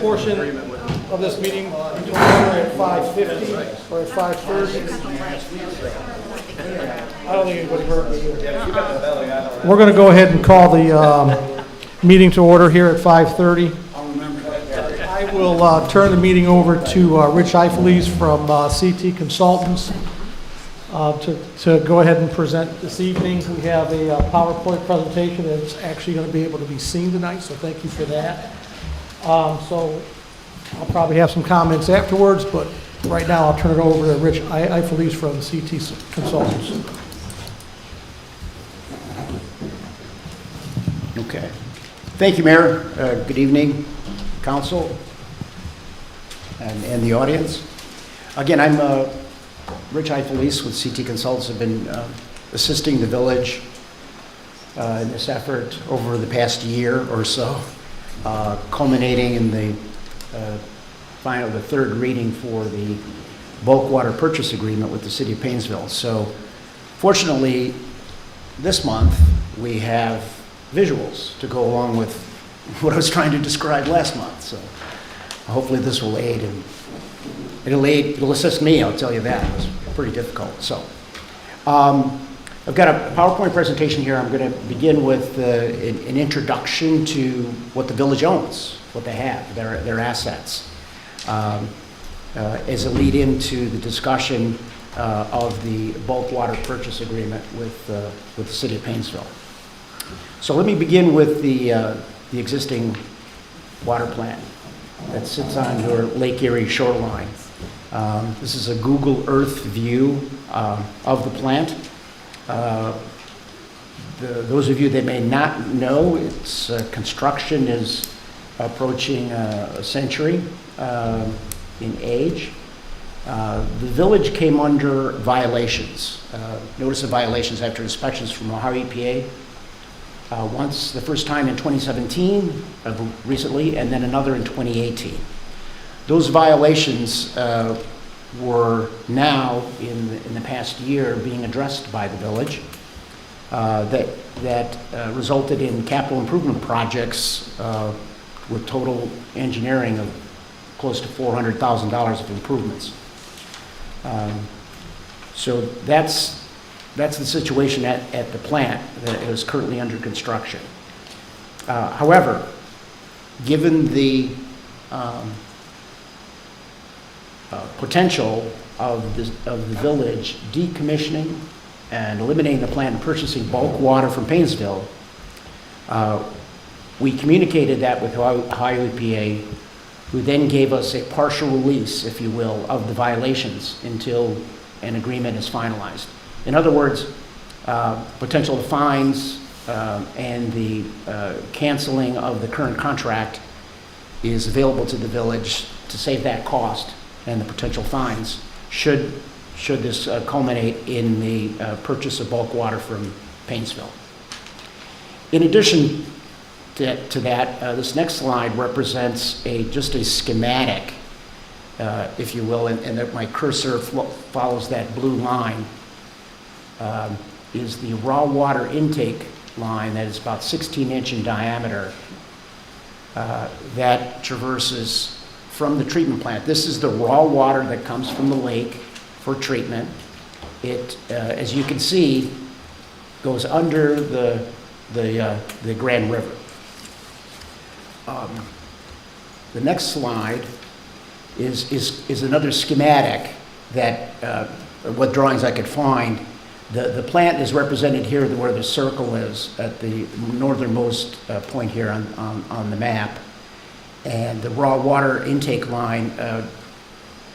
portion of this meeting to order at 5:50 or at 5:30. I don't think anybody heard me. We're going to go ahead and call the meeting to order here at 5:30. I will turn the meeting over to Rich Eifeles from CT Consultants to go ahead and present this evening. We have a PowerPoint presentation that's actually going to be able to be seen tonight, so thank you for that. So I'll probably have some comments afterwards, but right now I'll turn it over to Rich Eifeles from CT Consultants. Okay. Thank you, Mayor. Good evening, Council, and the audience. Again, I'm Rich Eifeles with CT Consultants. I've been assisting the village in this effort over the past year or so, culminating in the the third reading for the bulk water purchase agreement with the City of Paynesville. So, fortunately, this month we have visuals to go along with what I was trying to describe last month. So, hopefully, this will aid, and it'll assist me. I'll tell you that it was pretty difficult. So, I'd I've got a PowerPoint presentation here. I'm going to begin with an introduction to what the village owns, what they have, their assets, as a lead into the discussion of the bulk water purchase agreement with the city of Painesville. So let me begin with the existing water plant that sits on your Lake Erie shoreline. This is a Google Earth view of the plant. Those of you that may not know, its construction is approaching a century in age. The village came under violations, notice of violations after inspections from Ohio EPA. Once, the first time in 2017, recently, and then another in 2018. Those violations were now, in the past year, being addressed by the village. That resulted in capital improvement projects with total engineering of close to $400,000 of improvements. So that's the situation at the plant that is currently under construction. However, given the potential of the village decommissioning and eliminating the plant and purchasing bulk water from Painesville, we communicated that with Ohio EPA, who then gave us a partial release, if you will, of the violations until an agreement is finalized. In other words, potential fines and the canceling of the current contract is available to the village to save that cost and the potential fines should this culminate in the purchase of bulk water from Painesville. In addition to that, this next slide represents just a schematic, if you will, and that my cursor follows that blue line, is the raw water intake line that is about 16-inch in diameter that traverses from the treatment plant. This is the raw water that comes from the lake for treatment. It, as you can see, goes under the Grand River. The next slide is another schematic that, what drawings I could find. The plant is represented here where the circle is at the northernmost point here on the map. And the raw water intake line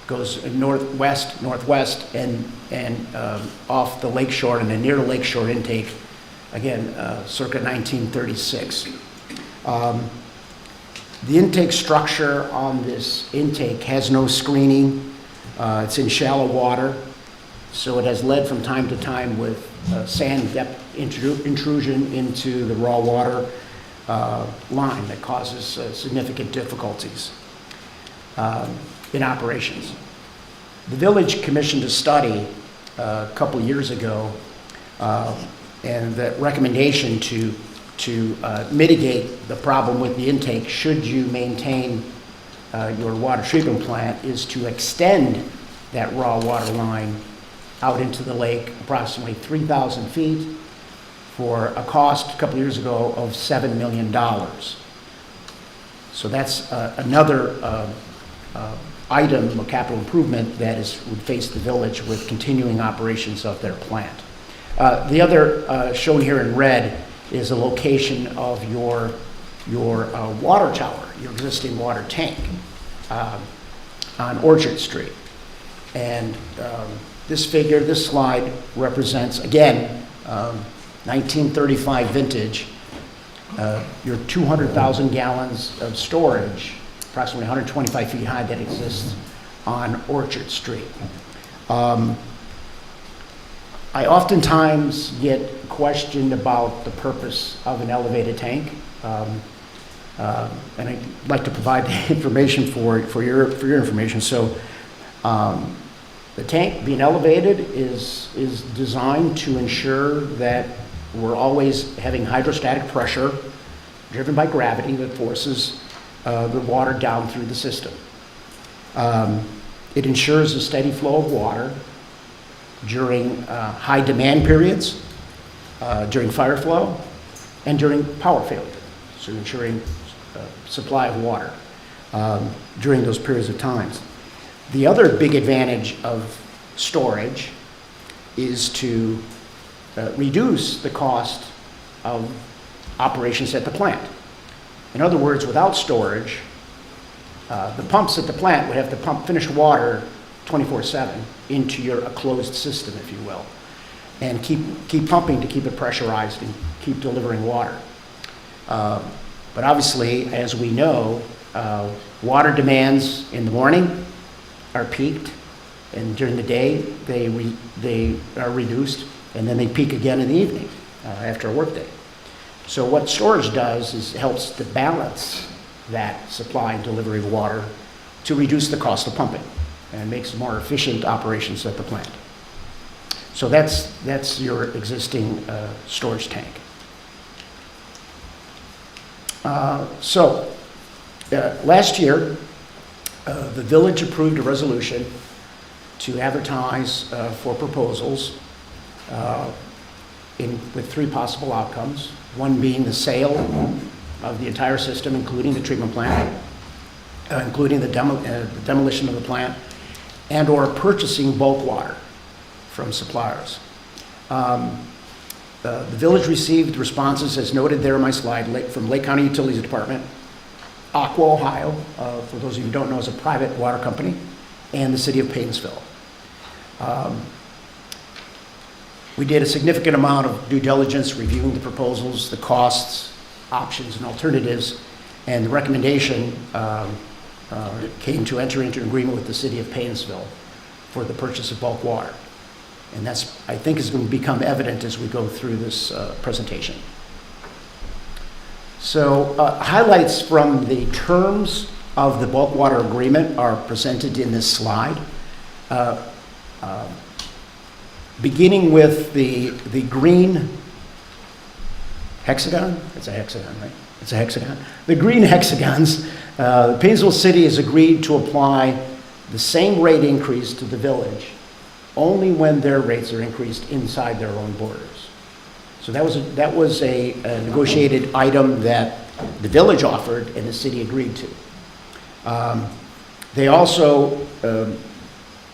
goes northwest, and off the lakeshore, and the near lakeshore intake, again, circa 1936. The intake structure on this intake has no screening. It's in shallow water, so it has led from time to time with sand depth intrusion into the raw water line that causes significant difficulties in operations. The village commissioned a study a couple of years ago, and the recommendation to mitigate the problem with the intake should you maintain your water treatment plant is to extend that raw water line out into the lake approximately 3,000 feet for a cost a couple of years ago of $7 million. So that's another item of capital improvement that would face the village with continuing operations of their plant. The other shown here in red is a location of your water tower, your existing water tank on Orchard Street. And this slide represents, again, 1935 vintage, your 200,000 gallons of storage, approximately 125 feet high, that exists on Orchard Street. I oftentimes get questioned about the purpose of an elevated tank, and I'd like to provide the information for your information. So, the tank being elevated is designed to ensure that we're always having hydrostatic pressure driven by gravity that forces the water down through the system. It ensures a steady flow of water during high demand periods during fire flow and during power failure, so ensuring supply of water during those periods of times. The other big advantage of storage is to reduce the cost of operations at the plant. In other words, without storage, the pumps at the plant would have to pump finished water 24/7 into a closed system, if you will, and keep pumping to keep it pressurized and keep delivering water. But obviously, as we know, water demands in the morning are peaked, and during the day they are reduced, and then they peak again in the evening after a workday. So what storage does is helps to balance that supply and delivery of water to reduce the cost of pumping and makes more efficient operations at the plant. So that's your existing storage tank. Last year, the village approved a resolution to advertise for proposals with 3 possible outcomes, one being the sale of the entire system, including the treatment plant, including the demolition of the plant, and or purchasing bulk water from suppliers. The village received responses, as noted there in my slide, from Lake County Utilities Department, Aqua Ohio, for those of you who don't know, is a private water company, and the city of Paynesville. We did a significant amount of due diligence reviewing the proposals, the costs, options, and alternatives, and the recommendation came to enter into an agreement with the city of Paynesville for the purchase of bulk water. And that's, I think, is going to become evident as we go through this presentation. So highlights from the terms of the bulk water agreement are presented in this slide. Beginning with the green hexagon. It's a hexagon, right? It's a hexagon. The green hexagons, Paynesville City has agreed to apply the same rate increase to the village only when their rates are increased inside their own borders. So that was a negotiated item that the village offered and the city agreed to. They also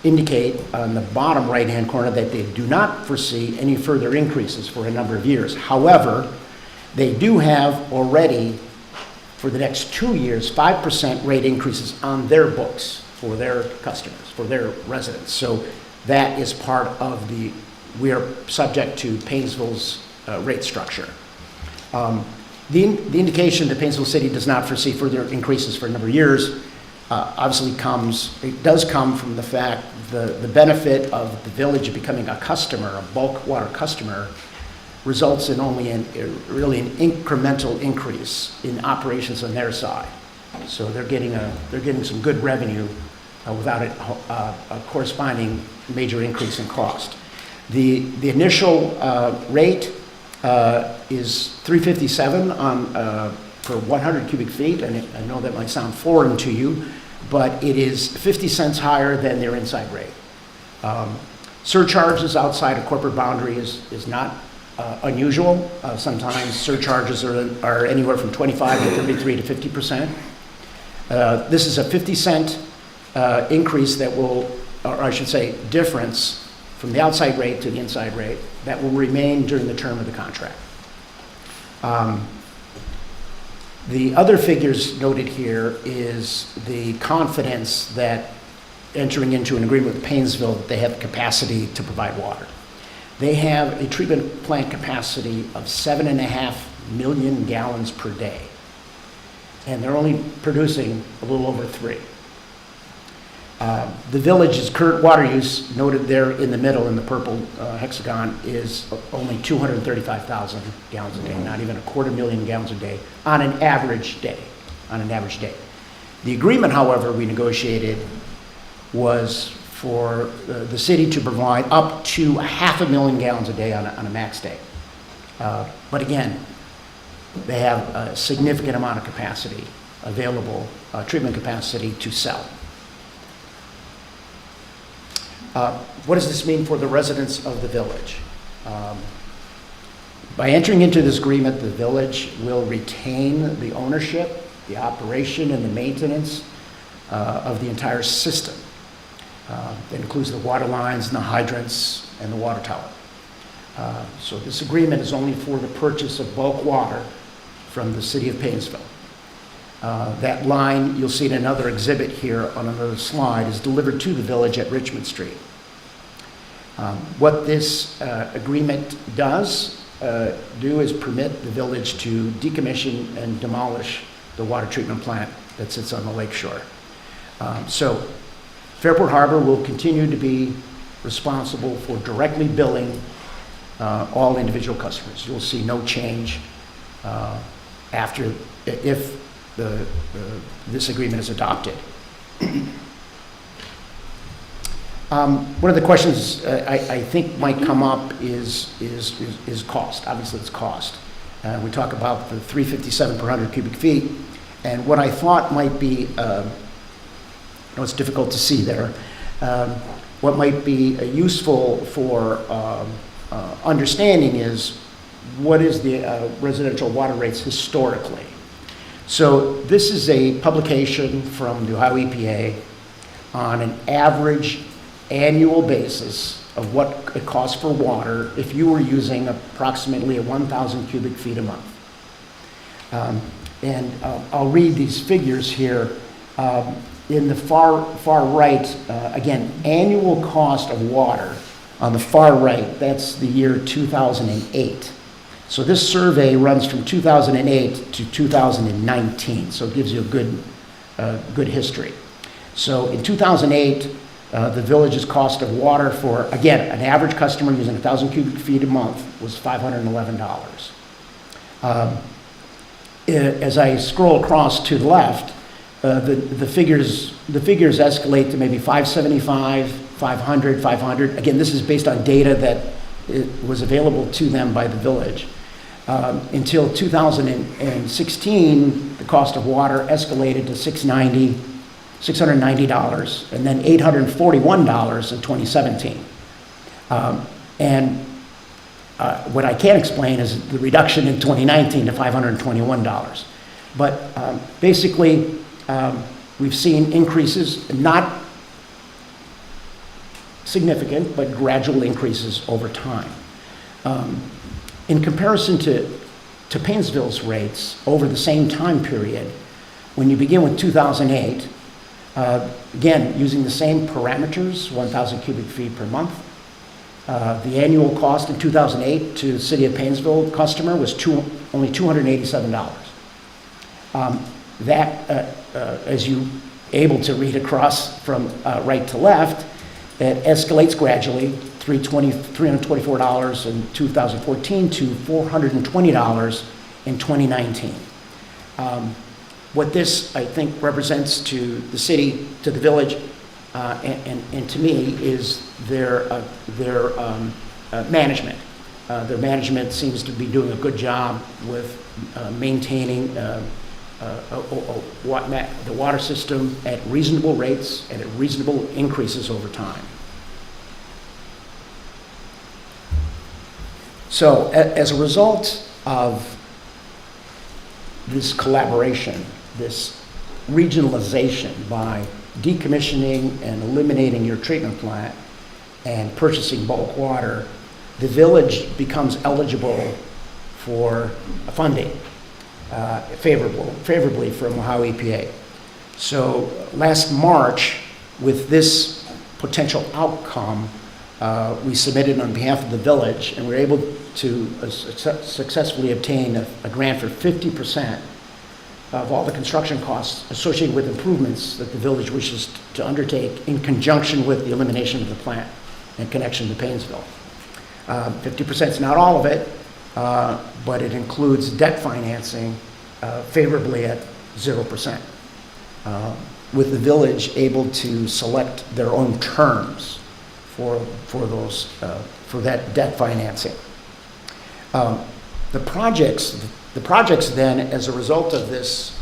indicate on the bottom right-hand corner that they do not foresee any further increases for a number of years. However, they do have already, for the next 2 years, 5% rate increases on their books for their customers, for their residents. So that is part of we are subject to Paynesville's rate structure. The indication that Paynesville City does not foresee further increases for a number of years obviously does come from the fact the benefit of the village becoming a customer, a bulk water customer, results in only really an incremental increase in operations on their side. So they're getting some good revenue without a corresponding major increase in cost. The initial rate is $3.57 per 100 cubic feet, and I know that might sound foreign to you, but it is 50 cents higher than their inside rate. Surcharges outside a corporate boundary is not unusual. Sometimes surcharges are anywhere from 25 to 33 to 50%. This is a 50-cent increase that will, or I should say, difference from the outside rate to the inside rate that will remain during the term of the contract. The other figures noted here is the confidence that entering into an agreement with Paynesville that they have capacity to provide water. They have a treatment plant capacity of 7.5 million gallons per day, and they're only producing a little over 3. The village's current water use, noted there in the middle in the purple hexagon, is only 235,000 gallons a day, not even 250,000 gallons a day on an average day. The agreement, however, we negotiated was for the city to provide up to 500,000 gallons a day on a max day. But again, they have a significant amount of capacity available, treatment capacity to sell. What does this mean for the residents of the village? By entering into this agreement, the village will retain the ownership, the operation, and the maintenance of the entire system. That includes the water lines and the hydrants and the water tower. So this agreement is only for the purchase of bulk water from the city of Paynesville. That line, you'll see in another exhibit here on another slide, is delivered to the village at Richmond Street. What this agreement does do is permit the village to decommission and demolish the water treatment plant that sits on the lake shore. So Fairport Harbor will continue to be responsible for directly billing all individual customers. You'll see no change if this agreement is adopted. One of the questions I think might come up is cost. Obviously, it's cost. We talk about the $357 per 100 cubic feet, and what I thought might be, I know it's difficult to see there, what might be useful for understanding is what is the residential water rates historically. So this is a publication from the Ohio EPA on an average annual basis of what it costs for water if you were using approximately 1,000 cubic feet a month. I'll read these figures here. In the far right, again, annual cost of water on the far right, that's the year 2008. So this survey runs from 2008 to 2019, so it gives you a good history. So in 2008, the village's cost of water for, again, an average customer using 1,000 cubic feet a month was $511. As I scroll across to the left, the figures escalate to maybe 575, 500, 500. Again, this is based on data that was available to them by the village. Until 2016, the cost of water escalated to $690, and then $841 in 2017. What I can't explain is the reduction in 2019 to $521. But basically, we've seen increases, not significant, but gradual increases over time. In comparison to Paynesville's rates over the same time period, when you begin with 2008, again, using the same parameters, 1,000 cubic feet per month, the annual cost in 2008 to the city of Paynesville customer was only $287. As you able to read across from right to left, it escalates gradually, $324 in 2014 to $420 in 2019. What this, I think, represents to the city, to the village, and to me, is their management. Their management seems to be doing a good job with maintaining the water system at reasonable rates and at reasonable increases over time. So as a result of this collaboration, this regionalization by decommissioning and eliminating your treatment plant and purchasing bulk water, the village becomes eligible for funding favorably from Ohio EPA. So last March, with this potential outcome, we submitted on behalf of the village, and we were able to successfully obtain a grant for 50% of all the construction costs associated with improvements that the village wishes to undertake in conjunction with the elimination of the plant and connection to Paynesville. 50% is not all of it, but it includes debt financing favorably at 0%, with the village able to select their own terms for that debt financing. The projects then, as a result of this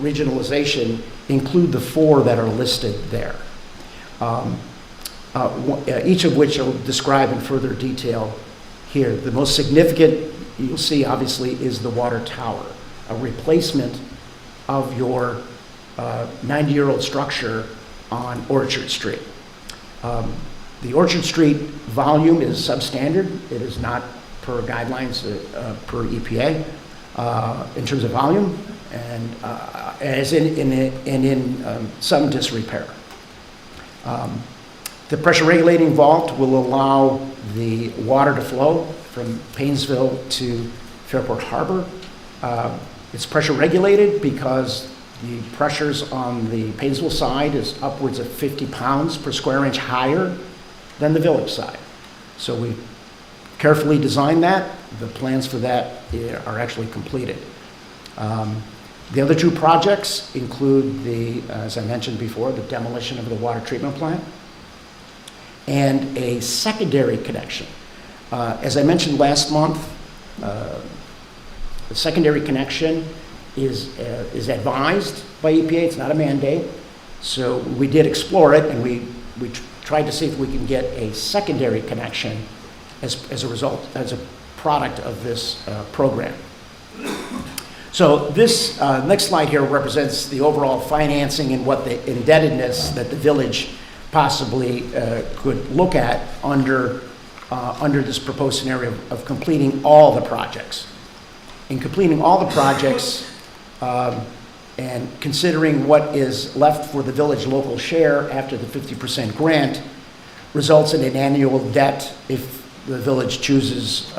regionalization, include the 4 that are listed there, each of which I'll describe in further detail here. The most significant you'll see obviously is the water tower, a replacement of your 90-year-old structure on Orchard Street. The Orchard Street volume is substandard. It is not per guidelines per EPA in terms of volume, and as in some disrepair. The pressure regulating vault will allow the water to flow from Paynesville to Fairport Harbor. It's pressure regulated because the pressures on the Paynesville side is upwards of 50 pounds per square inch higher than the village side. So we carefully designed that. The plans for that are actually completed. The other two projects include as I mentioned before, the demolition of the water treatment plant and a secondary connection. As I mentioned last month, the secondary connection is advised by EPA. It's not a mandate. So we did explore it, and we tried to see if we can get a secondary connection as a result, as a product of this program. So this next slide here represents the overall financing and what the indebtedness that the village possibly could look at under this proposed scenario of completing all the projects. In completing all the projects and considering what is left for the village local share after the 50% grant results in an annual debt, if the village chooses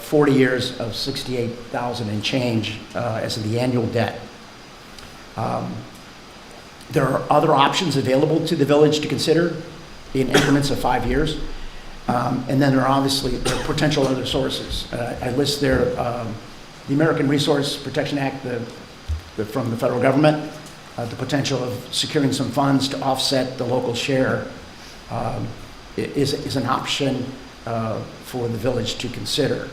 40 years of $68,000 and change as the annual debt. There are other options available to the village to consider in increments of 5 years. And then there are potential other sources. I list there the American Resource Protection Act from the federal government, the potential of securing some funds to offset the local share is an option for the village to consider.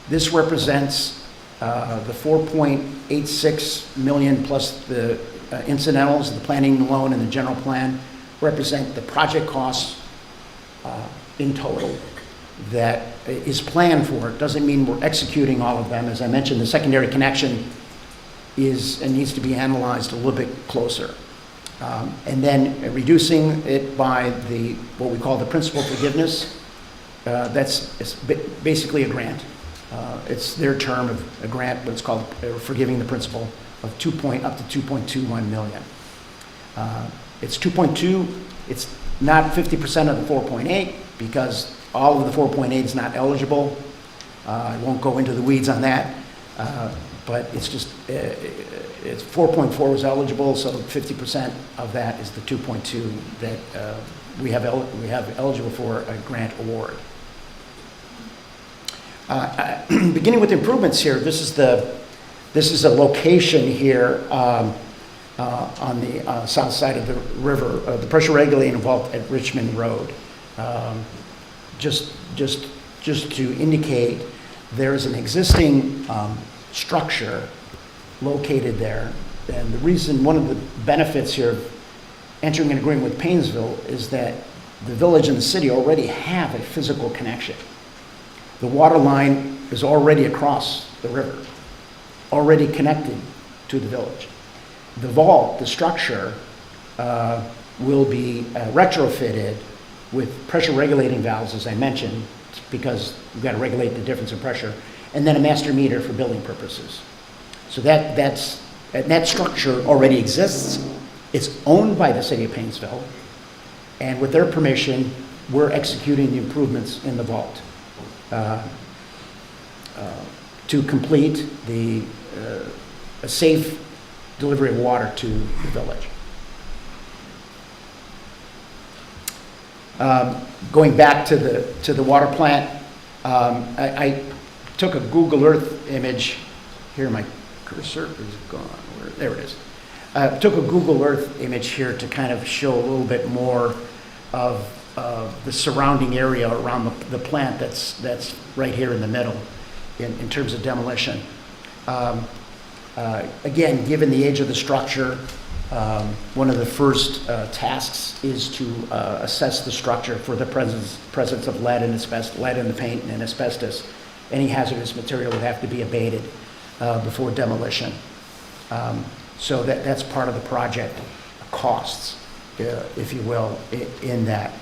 This represents the $4.86 million plus the incidentals, the planning loan and the general plan represent the project costs in total that is planned for. It doesn't mean we're executing all of them. As I mentioned, the secondary connection is and needs to be analyzed a little bit closer. And then reducing it by what we call the principal forgiveness. It's basically a grant. It's their term of a grant, but it's called forgiving the principal of up to $2.21 million. It's 2.2. It's not 50% of the 4.8 because all of the 4.8 is not eligible. I won't go into the weeds on that, but it's just it's 4.4 was eligible, so 50% of that is the 2.2 that we have eligible for a grant award. Beginning with improvements here, this is a location here on the south side of the river, the pressure regulating vault at Richmond Road. Just to indicate, there is an existing structure located there, and the reason, one of the benefits here of entering an agreement with Paynesville is that the village and the city already have a physical connection. The water line is already across the river, already connected to the village. The vault, the structure, will be retrofitted with pressure regulating valves, as I mentioned, because we've got to regulate the difference in pressure, and then a master meter for building purposes. So that structure already exists. It's owned by the city of Paynesville, and with their permission, we're executing the improvements in the vault to complete a safe delivery of water to the village. Going back to the water plant, I took a Google Earth image. Here, my cursor is gone. There it is. Took a Google Earth image here to kind of show a little bit more of the surrounding area around the plant that's right here in the middle in terms of demolition. Again, given the age of the structure, one of the first tasks is to assess the structure for the presence of lead in the paint and asbestos, any hazardous material would have to be abated before demolition. So that's part of the project costs, if you will, in that.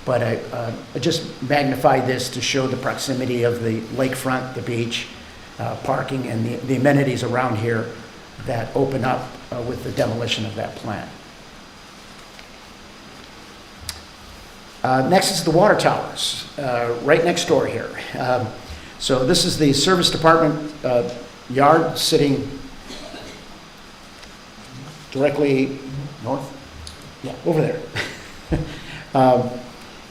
But I just magnified this to show the proximity of the lakefront, the beach, parking, and the amenities around here that open up with the demolition of that plant. Next is the water towers, right next door here. So this is the service department yard sitting directly north, yeah, over there.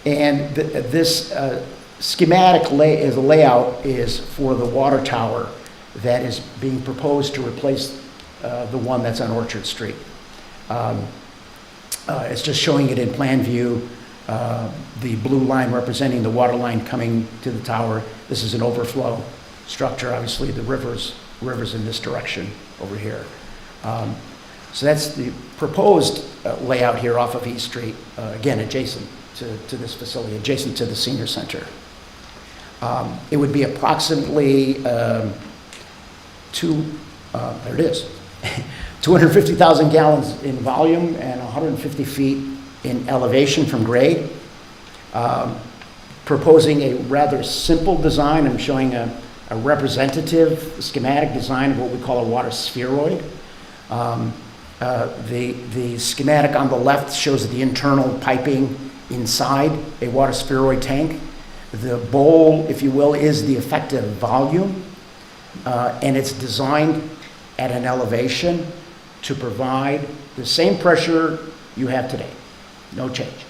And this schematic layout is for the water tower that is being proposed to replace the one that's on Orchard Street. It's just showing it in plan view. The blue line representing the water line coming to the tower. This is an overflow structure. Obviously, the river's in this direction over here. So that's the proposed layout here off of East Street, again, adjacent to this facility, adjacent to the senior center. It would be approximately there it is, 250,000 gallons in volume and 150 feet in elevation from grade. Proposing a rather simple design. I'm showing a representative schematic design of what we call a water spheroid. The schematic on the left shows the internal piping inside a water spheroid tank. The bowl, if you will, is the effective volume, and it's designed at an elevation to provide the same pressure you have today. No change.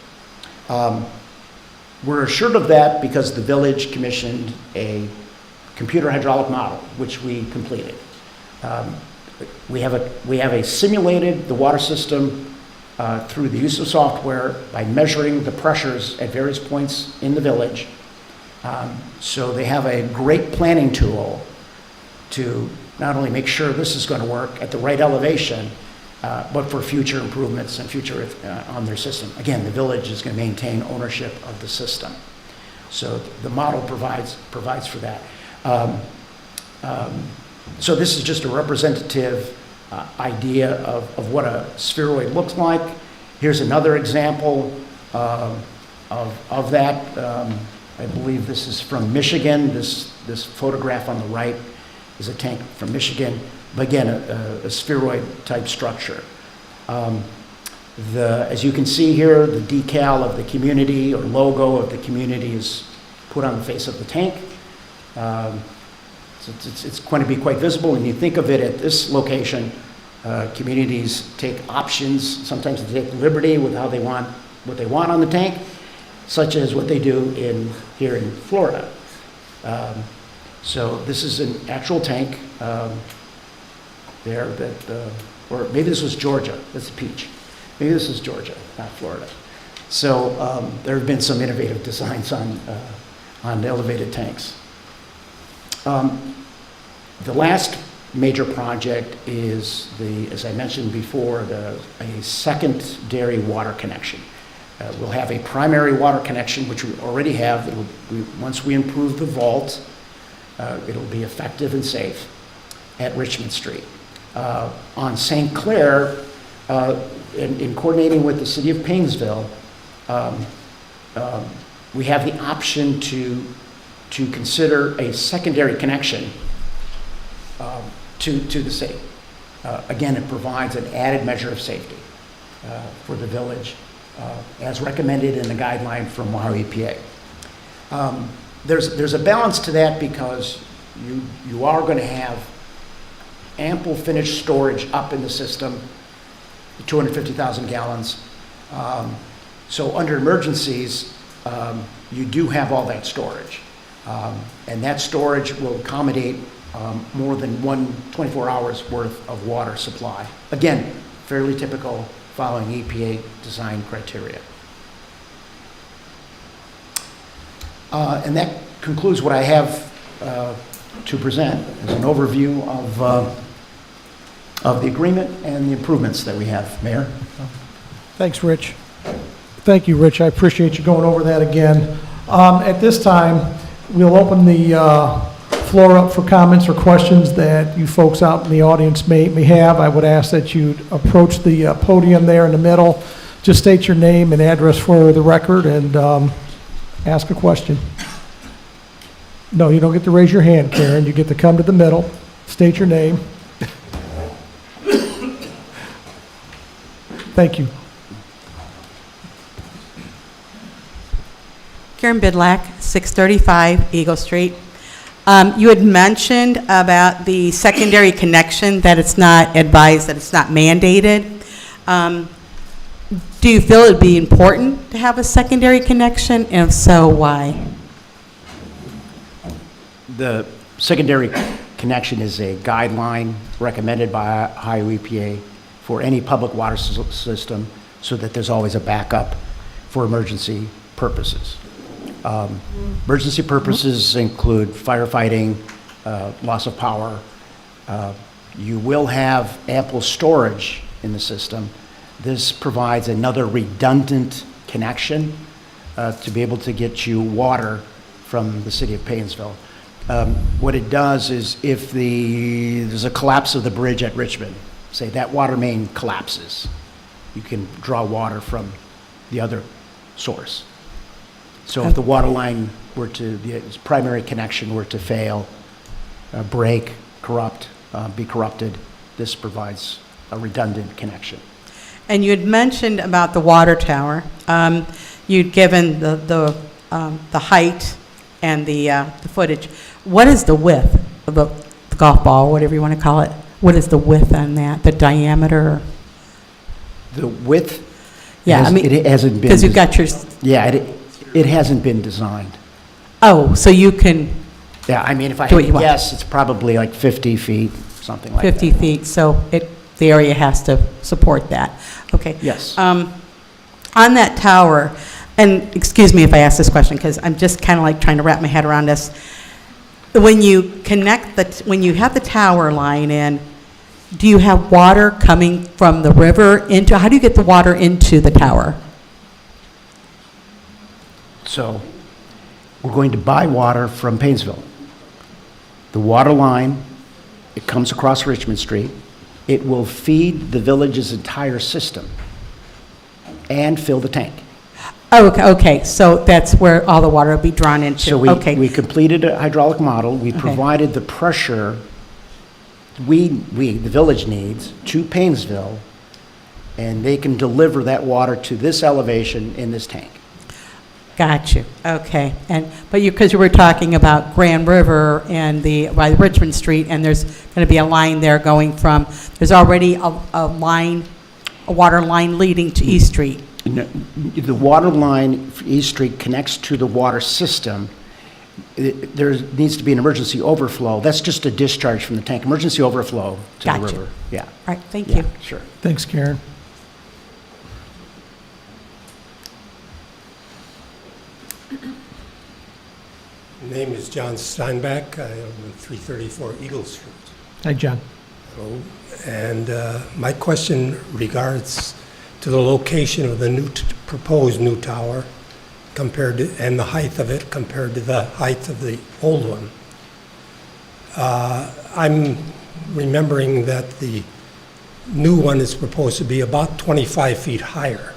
We're assured of that because the village commissioned a computer hydraulic model, which we completed. We have simulated the water system through the use of software by measuring the pressures at various points in the village. So they have a great planning tool to not only make sure this is going to work at the right elevation, but for future improvements and future on their system. Again, the village is going to maintain ownership of the system. So the model provides for that. So this is just a representative idea of what a spheroid looks like. Here's another example of that. I believe this is from Michigan. This photograph on the right is a tank from Michigan. But again, a spheroid type structure. As you can see here, the decal of the community or logo of the community is put on the face of the tank. So it's going to be quite visible. When you think of it at this location, communities take options. Sometimes they take liberty with what they want on the tank, such as what they do here in Florida. So this is an actual tank. There or maybe this was Georgia. That's a peach. Maybe this is Georgia, not Florida. So there have been some innovative designs on elevated tanks. The last major project is as I mentioned before, a secondary water connection. We'll have a primary water connection, which we already have. Once we improve the vault, it'll be effective and safe at Richmond Street. On St. Clair, in coordinating with the city of Painesville, we have the option to consider a secondary connection to the city. Again, it provides an added measure of safety for the village, as recommended in the guideline from Ohio EPA. There's a balance to that because you are going to have ample finished storage up in the system, 250,000 gallons. So under emergencies, you do have all that storage. And that storage will accommodate more than 24 hours worth of water supply. Again, fairly typical following EPA design criteria. And that concludes what I have to present as an overview of the agreement and the improvements that we have. Mayor? Thanks, Rich. Thank you, Rich. I appreciate you going over that again. At this time, We'll open the floor up for comments or questions that you folks out in the audience may have. I would ask that you approach the podium there in the middle. Just state your name and address for the record and ask a question. No, you don't get to raise your hand, Karen. You get to come to the middle, state your name. Thank you. Karen Bidlack, 635 Eagle Street. You had mentioned about the secondary connection, that it's not advised, that it's not mandated. Do you feel it would be important to have a secondary connection? And if so, why? The secondary connection is a guideline recommended by Ohio EPA for any public water system so that there's always a backup for emergency purposes. Emergency purposes include firefighting, loss of power. You will have ample storage in the system. This provides another redundant connection to be able to get you water from the city of Paynesville. What it does is if there's a collapse of the bridge at Richmond, say that water main collapses, you can draw water from the other source. So if the water line were to, the primary connection were to fail, break, be corrupted, this provides a redundant connection. And you had mentioned about the water tower. You'd given the height and the footage. What is the width of the golf ball, whatever you want to call it? What is the width on that, the diameter? The width? Yeah, I mean, it hasn't been. Because you've got your. Yeah, it hasn't been designed. Oh, so you can. Yeah, I mean, if I had to guess, it's probably like 50 feet, something like that. 50 feet, so the area has to support that. Okay. Yes. On that tower, and excuse me if I ask this question, because I'm just kind of like trying to wrap my head around this. When you when you have the tower line in, do you have water coming from the river into, how do you get the water into the tower? So we're going to buy water from Paynesville. The water line, it comes across Richmond Street. It will feed the village's entire system and fill the tank. Oh, okay, so that's where all the water will be drawn into. So we completed a hydraulic model. We Okay. provided the pressure the village needs to Paynesville, and they can deliver that water to this elevation in this tank. Got you. Okay. But because you were talking about Grand River and by Richmond Street, and there's going to be a line there going from. There's already a water line leading to East Street. No, the water line for East Street connects to the water system. There needs to be an emergency overflow. That's just a discharge from the tank. Emergency overflow to Gotcha. the river. Yeah. All right. Thank Yeah, you. sure. Thanks, Karen. Name is John Steinbeck. I live on 334 Eagle Street. Hi, John. Hello. And my question regards to the location of the proposed new tower and the height of it compared to the height of the old one. I'm remembering that the new one is proposed to be about 25 feet higher.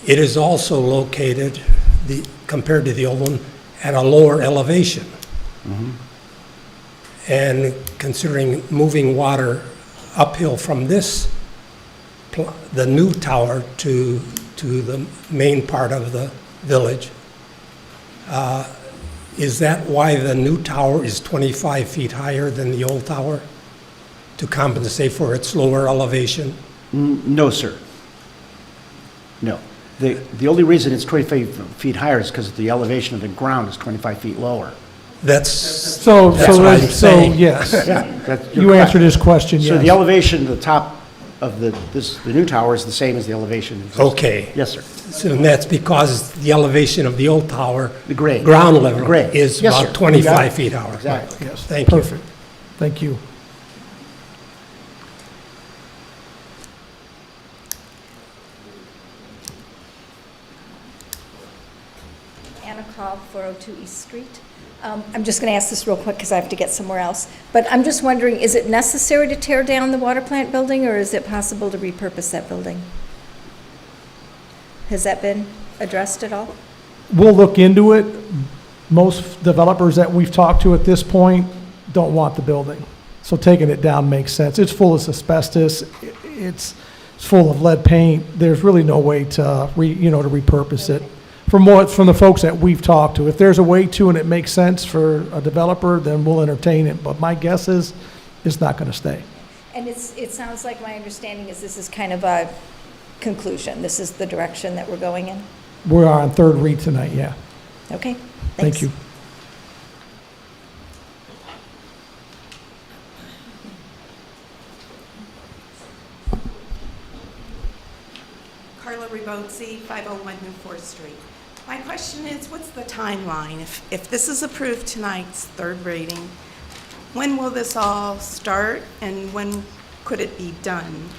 It is also located, compared to the old one, at a lower elevation. Mm-hmm. And considering moving water uphill from the new tower to the main part of the village, is that why the new tower is 25 feet higher than the old tower? To compensate for its lower elevation? No, sir. No. The only reason it's 25 feet higher is because the elevation of the ground is 25 feet lower. That's So saying. yes. Yeah, You answered his question, yes. So the elevation at the top of the new tower is the same as the elevation. Okay. Yes, sir. So that's because the elevation of the old tower, The grade. ground level, The grade. is Yes, sir. about 25 You got it. feet higher. Exactly. Yes. Thank you. Perfect. Thank you. Anna Call, 402 East Street. I'm just going to ask this real quick because I have to get somewhere else. But I'm just wondering, is it necessary to tear down the water plant building, or is it possible to repurpose that building? Has that been addressed at all? We'll look into it. Most developers that we've talked to at this point don't want the building. So taking it down makes sense. It's full of asbestos. It's full of lead paint. There's really no way to repurpose it. From the folks that we've talked to, if there's a way to and it makes sense for a developer, then we'll entertain it. But my guess is it's not going to stay. And it sounds like my understanding is this is kind of a conclusion. This is the direction that we're going in? We're on third read tonight, yeah. Okay, Thank thanks. you. Carla Rebozzi, 501 New 4th Street. My question is, what's the timeline? If this is approved tonight's third reading, when will this all start and when could it be done?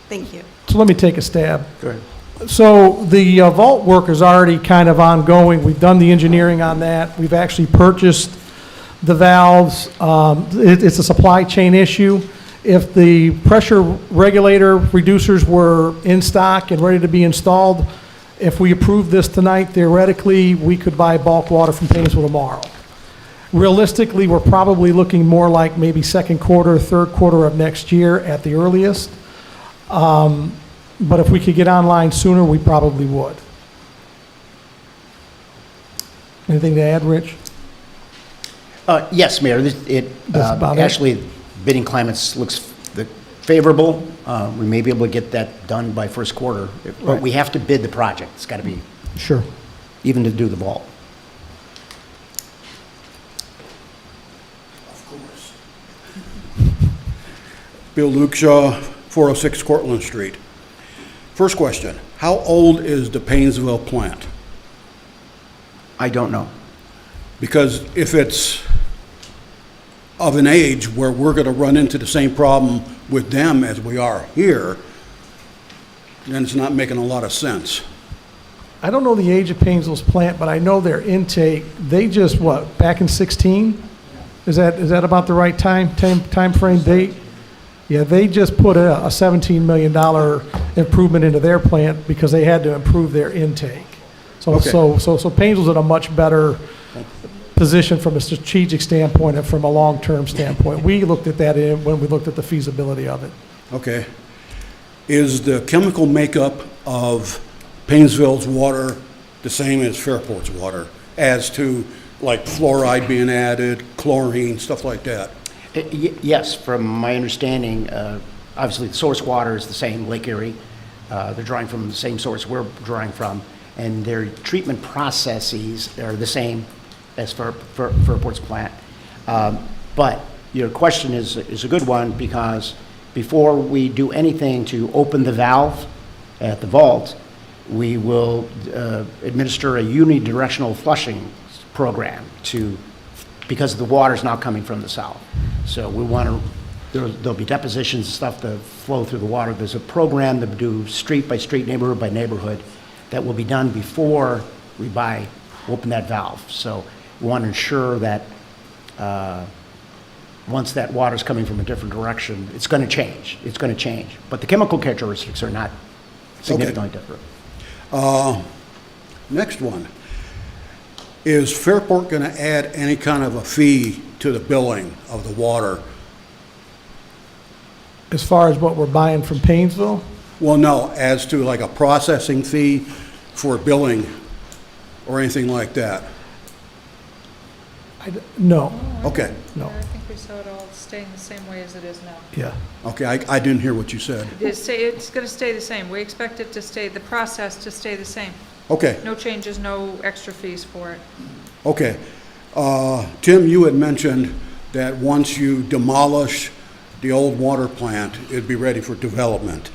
Thank you. So let me take a stab. Go ahead. So the vault work is already kind of ongoing. We've done the engineering on that. We've actually purchased the valves. It's a supply chain issue. If the pressure regulator reducers were in stock and ready to be installed, if we approve this tonight, theoretically, we could buy bulk water from Painesville tomorrow. Realistically, we're probably looking more like maybe second quarter, third quarter of next year at the earliest. But if we could get online sooner, we probably would. Anything to add, Rich? Yes, Mayor, That's about it. actually, bidding climates looks favorable. We may be able to get that done by first quarter, but Right. we have to bid the project. It's got to be, Sure. even to do the vault. Bill Lukeshaw, 406 Cortlandt Street. First question, how old is the Painesville plant? I don't know. Because if it's of an age where we're going to run into the same problem with them as we are here, then it's not making a lot of sense. I don't know the age of Painesville's plant, but I know their intake, they just, back in 16? Is that about the right time frame? They just put a $17 million improvement into their plant because they had to improve their intake. So Painesville's in a much better position from a strategic standpoint and from a long-term standpoint. We looked at that when we looked at the feasibility of it. Okay. Is the chemical makeup of Painesville's water the same as Fairport's water, as to like fluoride being added, chlorine, stuff like that? Yes, from my understanding, obviously the source water is the same, Lake Erie. They're drawing from the same source we're drawing from, and their treatment processes are the same as for Fairport's plant. But your question is a good one, because before we do anything to open the valve at the vault, we will administer a unidirectional flushing program because the water is now coming from the south. So we want to, there'll be depositions and stuff that flow through the water. There's a program to do street by street, neighborhood by neighborhood, that will be done before we open that valve. So we want to ensure that once that water is coming from a different direction, it's going to change. It's going to change. But the chemical characteristics are not significantly different. Next one. Is Fairport going to add any kind of a fee to the billing of the water? As far as what we're buying from Painesville, Well, no, as to like a processing fee for billing or anything like that? no, Okay, no, I think we saw it all staying the same way as it is now. yeah. okay, I didn't hear what you said. It's going to stay the same. We expect it to stay, the process to stay the same. Okay, No changes, no extra fees for it. okay. Tim, you had mentioned that once you demolish the old water plant, it'd be ready for development.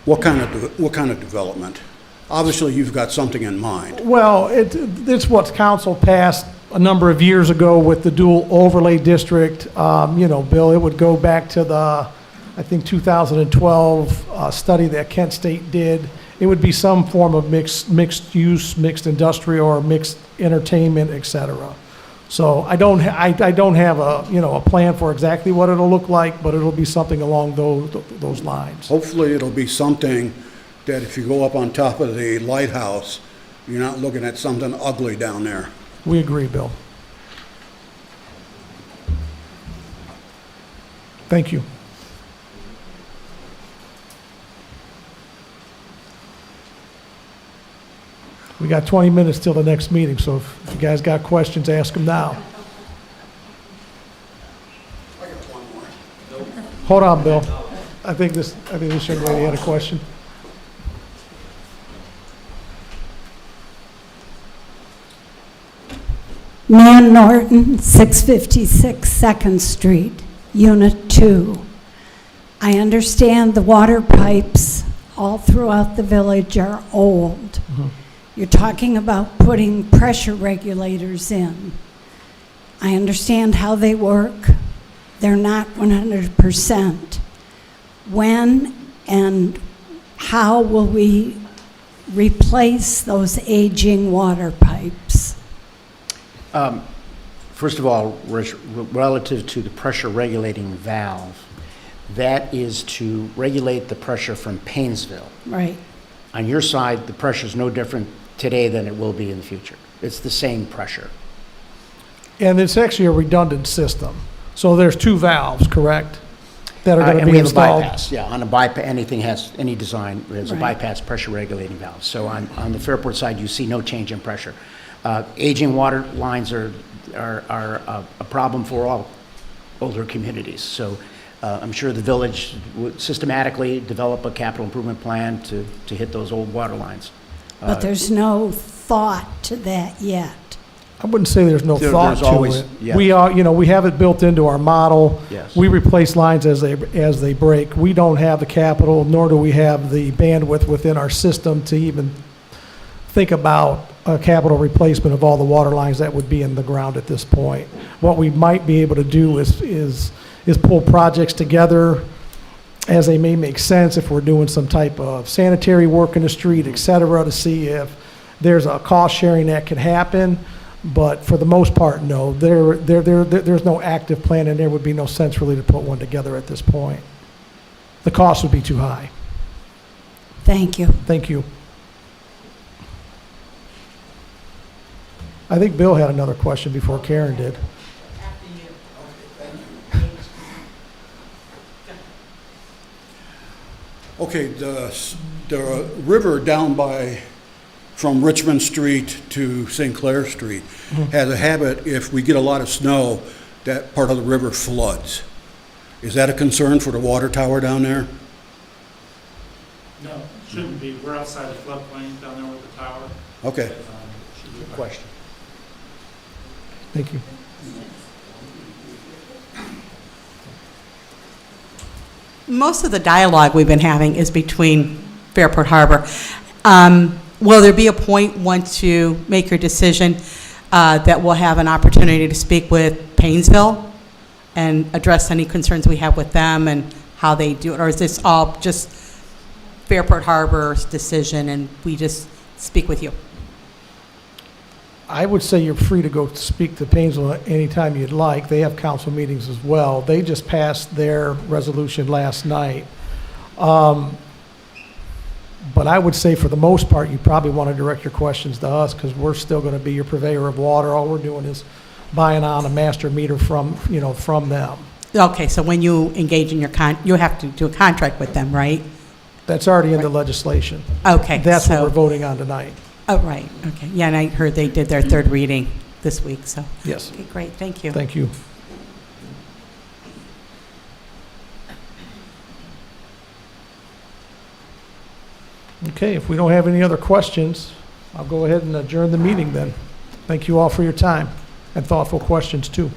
What kind of development? Obviously, you've got something in mind. Well, it's what council passed a number of years ago with the dual overlay district. Bill, it would go back to the, I think, 2012 study that Kent State did. It would be some form of mixed use, mixed industrial, or mixed entertainment, et cetera. So I don't have a, a plan for exactly what it'll look like, but it'll be something along those lines. Hopefully, it'll be something that if you go up on top of the lighthouse, you're not looking at something ugly down there. We agree, Bill. Thank you. We got 20 minutes till the next meeting, so if you guys got questions, ask them now. Hold on, Bill. I think this young lady had a question. Nan Norton, 656 Second Street, Unit 2. I understand the water pipes all throughout the village are old. Mm-hmm. You're talking about putting pressure regulators in. I understand how they work. They're not 100%. When and how will we replace those aging water pipes? First of all, relative to the pressure regulating valve, that is to regulate the pressure from Painesville. Right. On your side, the pressure is no different today than it will be in the future. It's the same pressure. And it's actually a redundant system. So there's two valves, correct? That are going to And be we have installed. a bypass, yeah. On a bypass, any design, there's a bypass pressure regulating valve. So on the Fairport side, you see no change in pressure. Aging water lines are a problem for all older communities. So I'm sure the village would systematically develop a capital improvement plan to hit those old water lines. But there's no thought to that yet. I wouldn't say there's no thought there's to always- it. yeah. We are, we have it built into our model. Yes. We replace lines as they break. We don't have the capital, nor do we have the bandwidth within our system to even think about a capital replacement of all the water lines that would be in the ground at this point. What we might be able to do is pull projects together as they may make sense if we're doing some type of sanitary work in the street, et cetera, to see if there's a cost sharing that can happen. But for the most part, no, there's no active plan, and there would be no sense really to put one together at this point. The cost would be too high. Thank you. Thank you. I think Bill had another question before Karen did. Okay, the river down from Richmond Street to St. Clair Street has a habit, if we get a lot of snow, that part of the river floods. Is that a concern for the water tower down there? No, it shouldn't be. We're outside the floodplain down there with the tower. Okay. Good question. Thank you. Most of the dialogue we've been having is between Fairport Harbor. Will there be a point once you make your decision that we'll have an opportunity to speak with Painesville and address any concerns we have with them and how they do it? Or is this all just Fairport Harbor's decision and we just speak with you? I would say you're free to go speak to Painesville anytime you'd like. They have council meetings as well. They just passed their resolution last night. But I would say for the most part, you probably want to direct your questions to us because we're still going to be your purveyor of water. All we're doing is buying on a master meter from them. Okay, so when you engage in you have to do a contract with them, right? That's already in the legislation. Okay. That's what so- we're voting on tonight. Oh, right, okay. Yeah, and I heard they did their third reading this week, so. Yes. Okay, great, thank you. Thank you. Okay, if we don't have any other questions, I'll go ahead and adjourn the meeting then. Thank you all for your time and thoughtful questions too.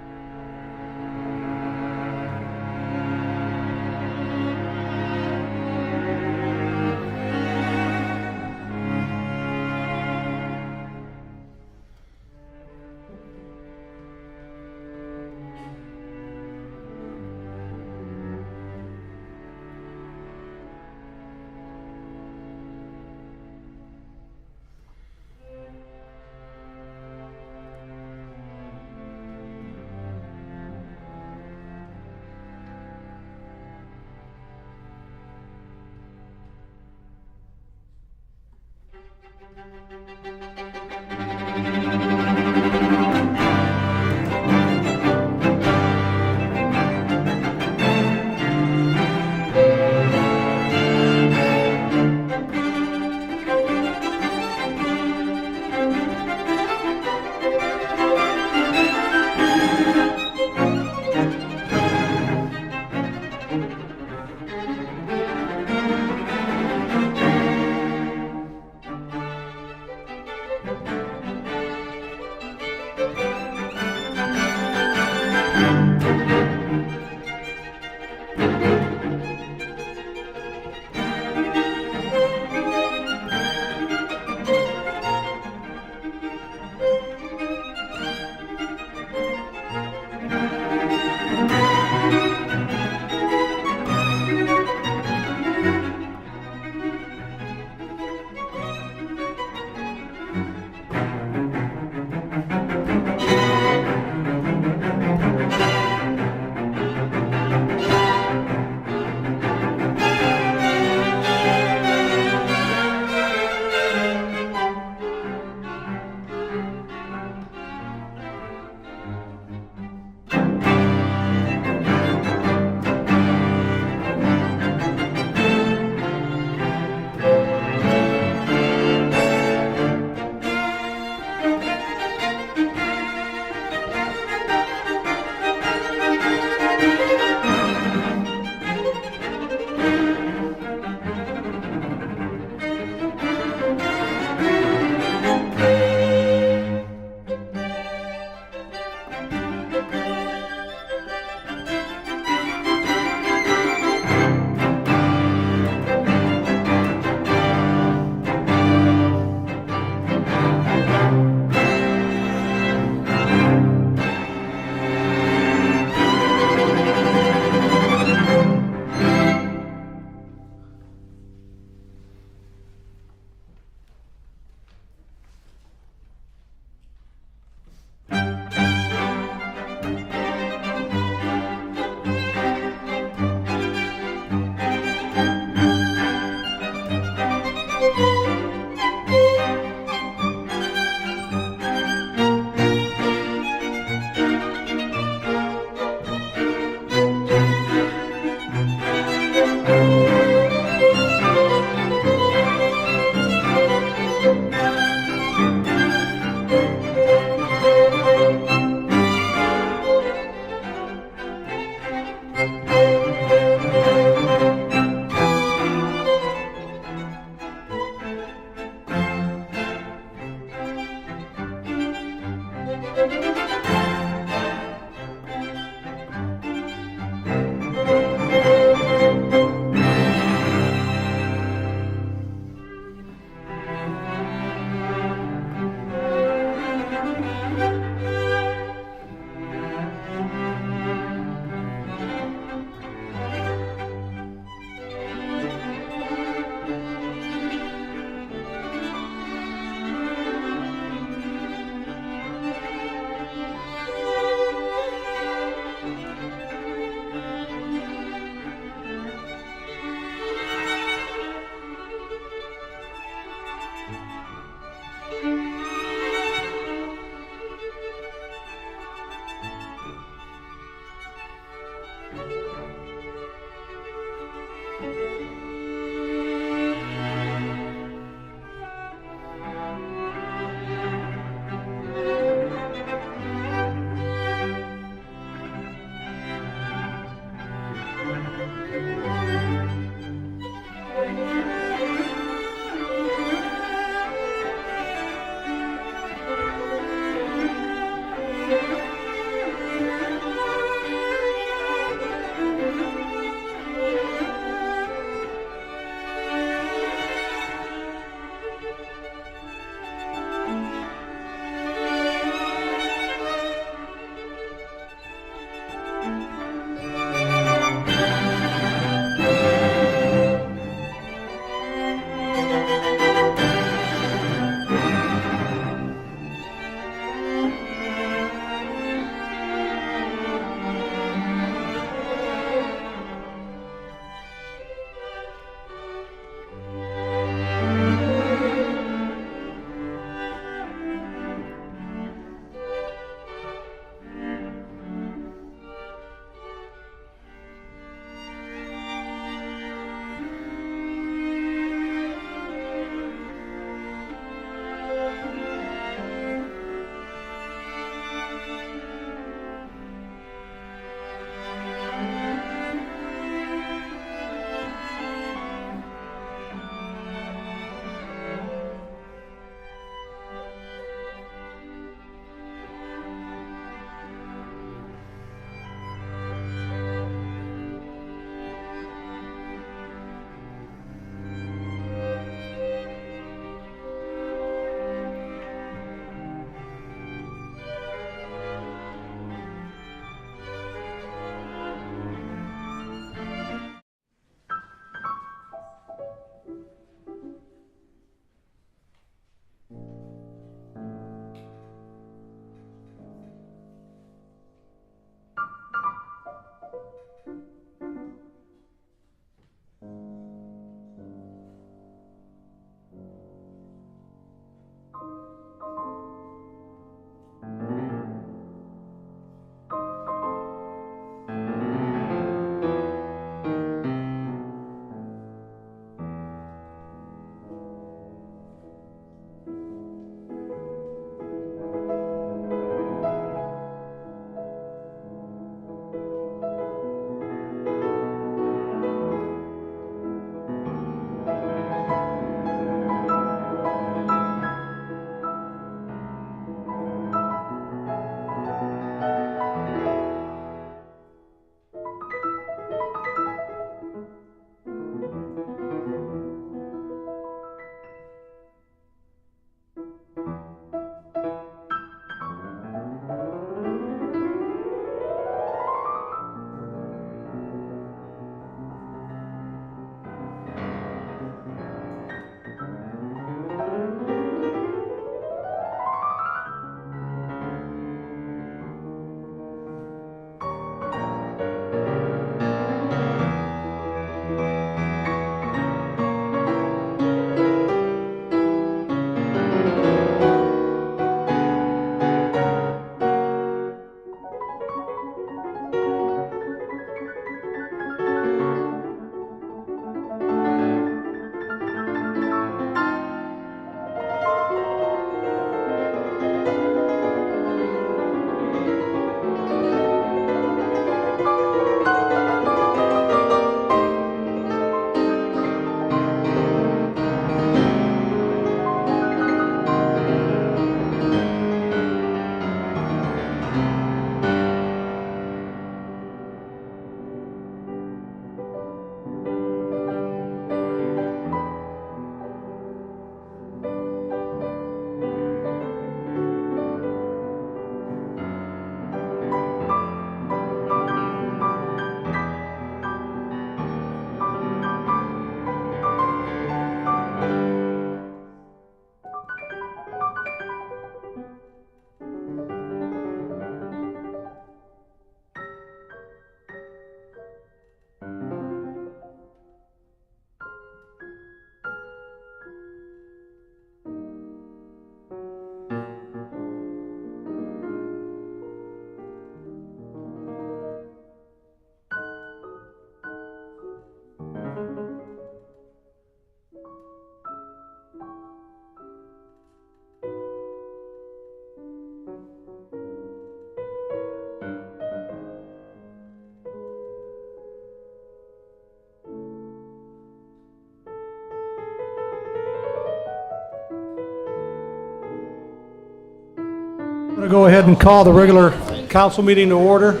I'm going to go ahead and call the regular council meeting to order.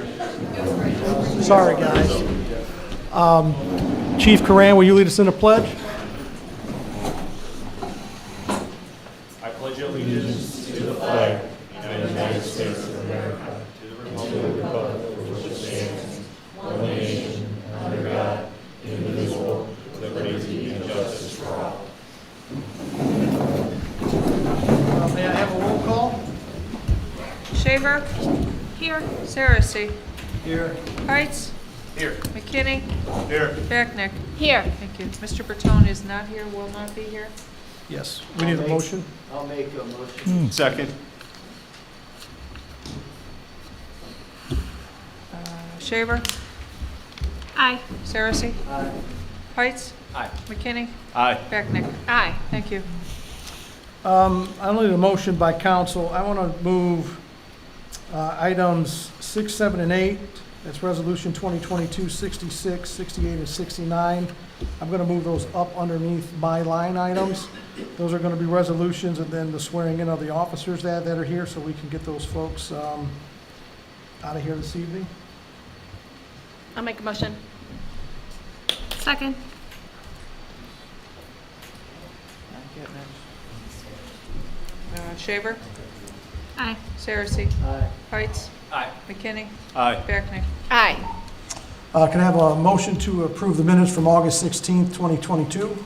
Sorry, guys. Chief Coran, will you lead us in a pledge? I pledge allegiance to the flag of the United States of America, to the republic for which it stands, one nation, under God, indivisible, with liberty and justice for all. May I have a roll call? Shaver? Here. Saracy? Here. Heights? Here. McKinney? Here. Backnick? Here. Thank you. Mr. Bertone is not here, will not be here. Yes, we need a motion. I'll make a motion. Second. Shaver? Aye. Saracy? Aye. Heights? Aye. McKinney? Aye. Backnick? Aye. Thank you. I only need a motion by council. I want to move items 6, 7, and 8. That's Resolution 2022-66, 68, and 69. I'm going to move those up underneath my line items. Those are going to be resolutions and then the swearing in of the officers that are here, so we can get those folks out of here this evening. I'll make a motion. Second. Shaver? Aye. Saracy? Aye. Heights? Aye. McKinney? Aye. Backnick? Aye. Can I have a motion to approve the minutes from August 16th, 2022?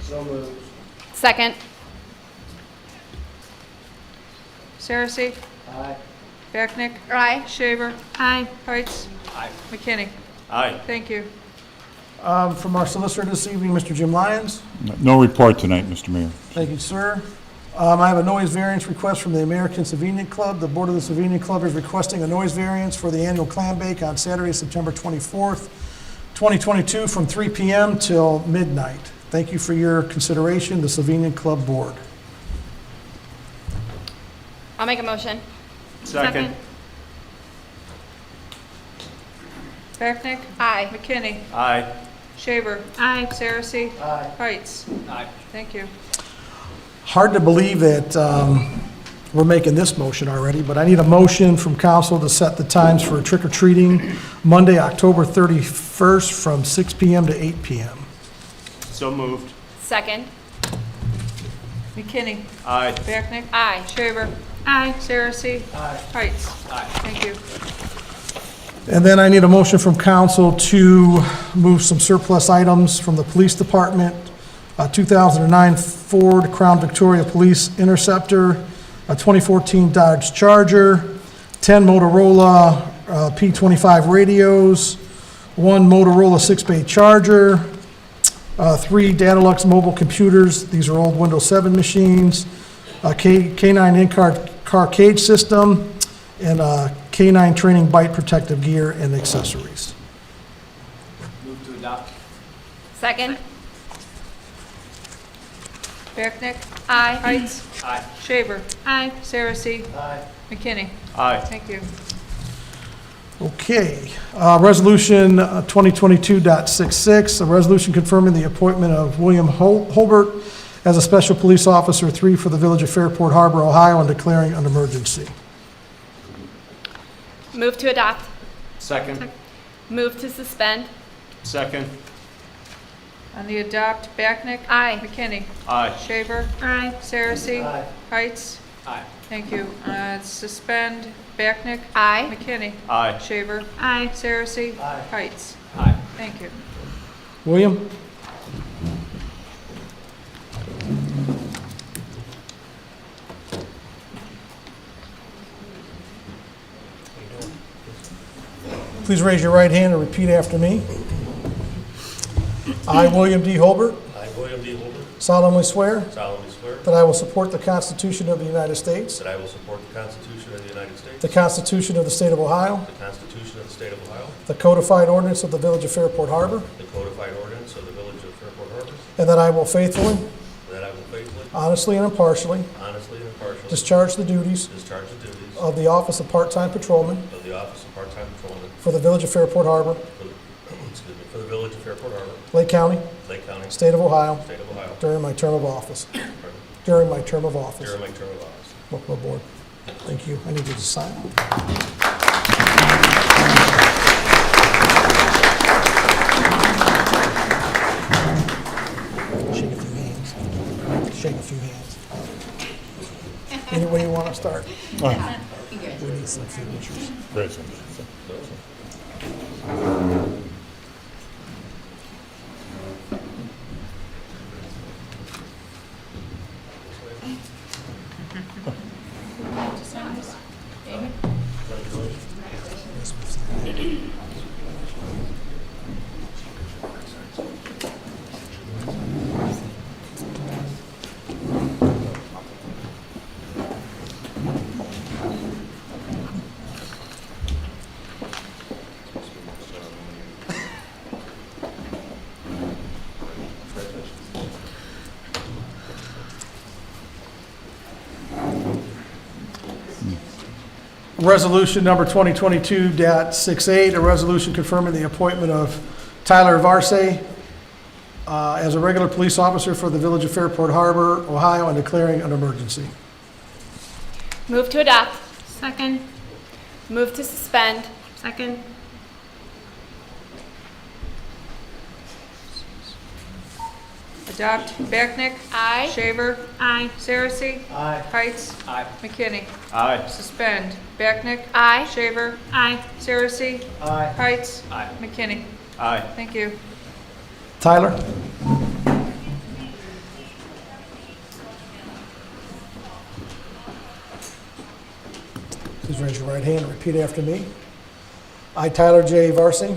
So moved. Second. Saracy? Aye. Backnick? Aye. Shaver? Aye. Heights? Aye. McKinney? Aye. Thank you. From our solicitor this evening, Mr. Jim Lyons. No report tonight, Mr. Mayor. Thank you, sir. I have a noise variance request from the American Convenience Club. The Board of the Convenience Club is requesting a noise variance for the annual clam bake on Saturday, September 24th, 2022, from 3 p.m. till midnight. Thank you for your consideration, the Convenience Club Board. I'll make a motion. Second. Backnick? Aye. McKinney? Aye. Shaver? Aye. Saracy? Aye. Heights? Aye. Thank you. Hard to believe that we're making this motion already, but I need a motion from council to set the times for trick-or-treating Monday, October 31st, from 6 p.m. to 8 p.m. So moved. Second. McKinney? Aye. Backnick? Aye. Shaver? Aye. Saracy? Aye. Heights? Aye. Thank you. And then I need a motion from council to move some surplus items from the police department. 2009 Ford Crown Victoria Police Interceptor, a 2014 Dodge Charger, 10 Motorola P25 radios, 1 Motorola 6-bay charger, 3 Datalux mobile computers. These are old Windows 7 machines, a K9 in-car cage system, and K9 training bite protective gear and accessories. Move to adopt. Second. Backnick? Aye. Heights? Aye. Shaver? Aye. Saracy? Aye. McKinney? Aye. Thank you. Okay, Resolution 2022.66, a resolution confirming the appointment of William Holbert as a Special Police Officer 3 for the Village of Fairport Harbor, Ohio, and declaring an emergency. Move to adopt. Second. Move to suspend. Second. On the adopt, Backnick? Aye. McKinney? Aye. Shaver? Aye. Saracy? Aye. Heights? Aye. Thank you. Suspend, Backnick? Aye. McKinney? Aye. Shaver? Aye. Saracy? Aye. Heights? Aye. Thank you. William? Please raise your right hand and repeat after me. I, William D. Holbert, I, William D. Holbert, solemnly swear solemnly swear that I will support the Constitution of the United States, that I will support the Constitution of the United States, the Constitution of the State of Ohio, the Constitution of the State of Ohio, the codified ordinance of the Village of Fairport Harbor, the codified ordinance of the Village of Fairport Harbor, and that I will faithfully, and that I will faithfully, honestly, and impartially honestly, and impartially discharge the duties discharge the duties of the office of part-time patrolman of the office of part-time patrolman for the Village of Fairport Harbor, for the Village of Fairport Harbor, Lake County, Lake County, State of Ohio, State of Ohio, during my term of office. pardon, During my term of office. during my term of office. Welcome aboard. Thank you. I need you to sign. Shake a few hands. Shake a few hands. Any way you want to start? We need some signatures. Great. Resolution number 2022-68, a resolution confirming the appointment of Tyler Varse as a regular police officer for the Village of Fairport Harbor, Ohio, and declaring an emergency. Move to adopt. Second. Move to suspend. Second. Adopt. Bachnick. Aye. Shaver. Aye. Saracen. Aye. Heights. Aye. McKinney. Aye. Suspend. Bachnick. Aye. Shaver. Aye. Saracen. Aye. Heights. Aye. McKinney. Aye. Thank you. Tyler? Please raise your right hand and repeat after me. I, Tyler J. Varse, I, Tyler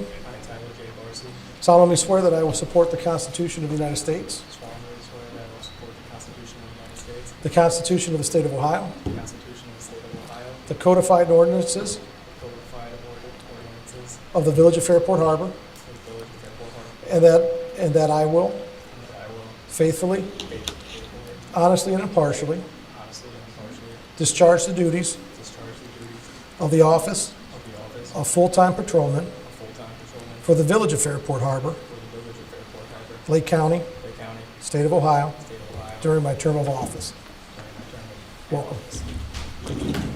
J. Barcy, solemnly swear that I will support the Constitution of the United States, solemnly swear that I will support the Constitution of the United States, the Constitution of the State of Ohio, the Constitution of the State of Ohio, the codified ordinances the codified ordinances of the Village of Fairport Harbor, of the Village of Fairport Harbor, and that I will and that I will faithfully, faithfully, honestly, and impartially honestly, and impartially discharge the duties discharge the duties of the office of the office of full-time patrolman of full-time patrolman for the Village of Fairport Harbor, for the Village of Fairport Harbor, Lake County, Lake County, State of Ohio, State of Ohio, during my term of office. during my term of Welcome. office.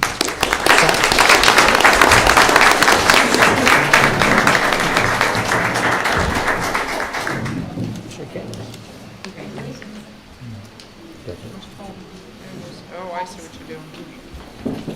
Oh, I see what you're doing.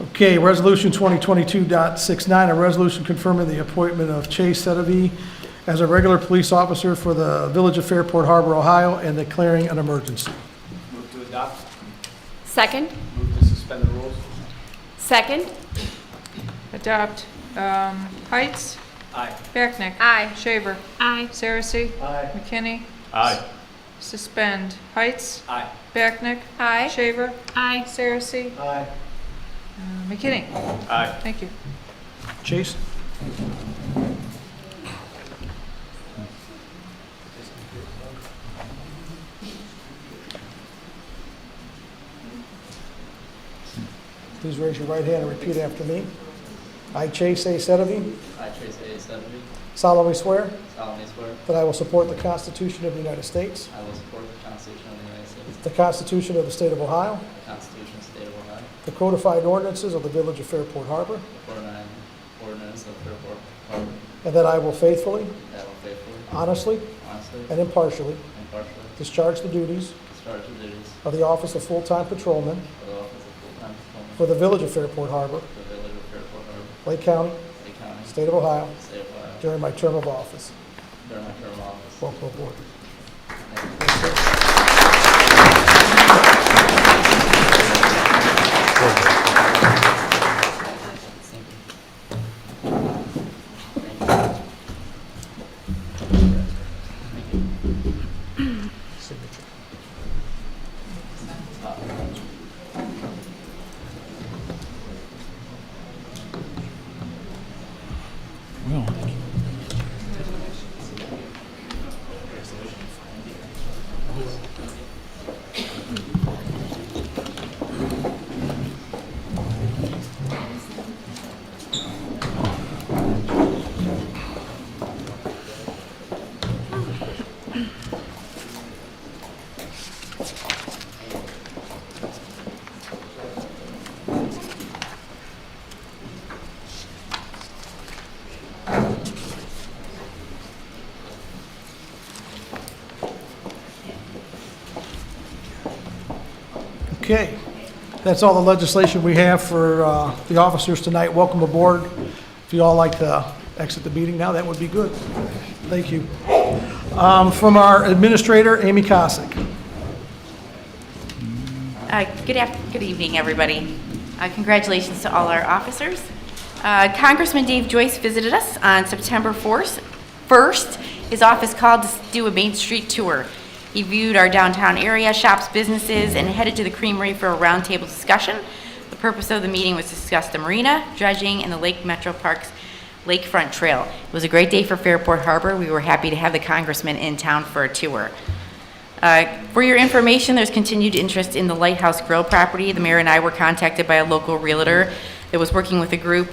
Okay, Resolution 2022.69, a resolution confirming the appointment of Chase Sedovy as a regular police officer for the Village of Fairport Harbor, Ohio, and declaring an emergency. Move to adopt. Second. Move to suspend the rules. Second. Adopt. Heights. Aye. Bachnick. Aye. Shaver. Aye. Saracen. Aye. McKinney. Aye. Suspend. Heights. Aye. Bachnick. Aye. Shaver. Aye. Saracen. Aye. McKinney. Aye. Thank you. Chase? Please raise your right hand and repeat after me. I, Chase A. Sedovy, I, Tracy A. Sedovy, solemnly swear solemnly swear that I will support the Constitution of the United States, I will support the Constitution of the United States, the Constitution of the State of Ohio, the Constitution of the State of Ohio, the codified ordinances of the Village of Fairport Harbor, the ordinance of Fairport Harbor, and that I will faithfully, that I will faithfully, honestly, honestly, and impartially and impartially discharge the duties discharge the duties of the office of full-time patrolman of the office of full-time patrolman for the Village of Fairport Harbor, for the Village of Fairport Harbor, Lake County, Lake County, State of Ohio, State of Ohio, during my term of office. during my term of office. Welcome aboard. Thank you. Thank you. Okay, that's all the legislation we have for the officers tonight. Welcome aboard. If you all like to exit the meeting now, that would be good. Thank you. From our administrator, Amy Kosick. Good evening, everybody. Congratulations to all our officers. Congressman Dave Joyce visited us on September 1st. His office called to do a Main Street tour. He viewed our downtown area, shops, businesses, and headed to the Creamery for a roundtable discussion. The purpose of the meeting was to discuss the marina, dredging, and the Lake Metro Parks Lakefront Trail. It was a great day for Fairport Harbor. We were happy to have the congressman in town for a tour. For your information, there's continued interest in the Lighthouse Grill property. The mayor and I were contacted by a local realtor that was working with a group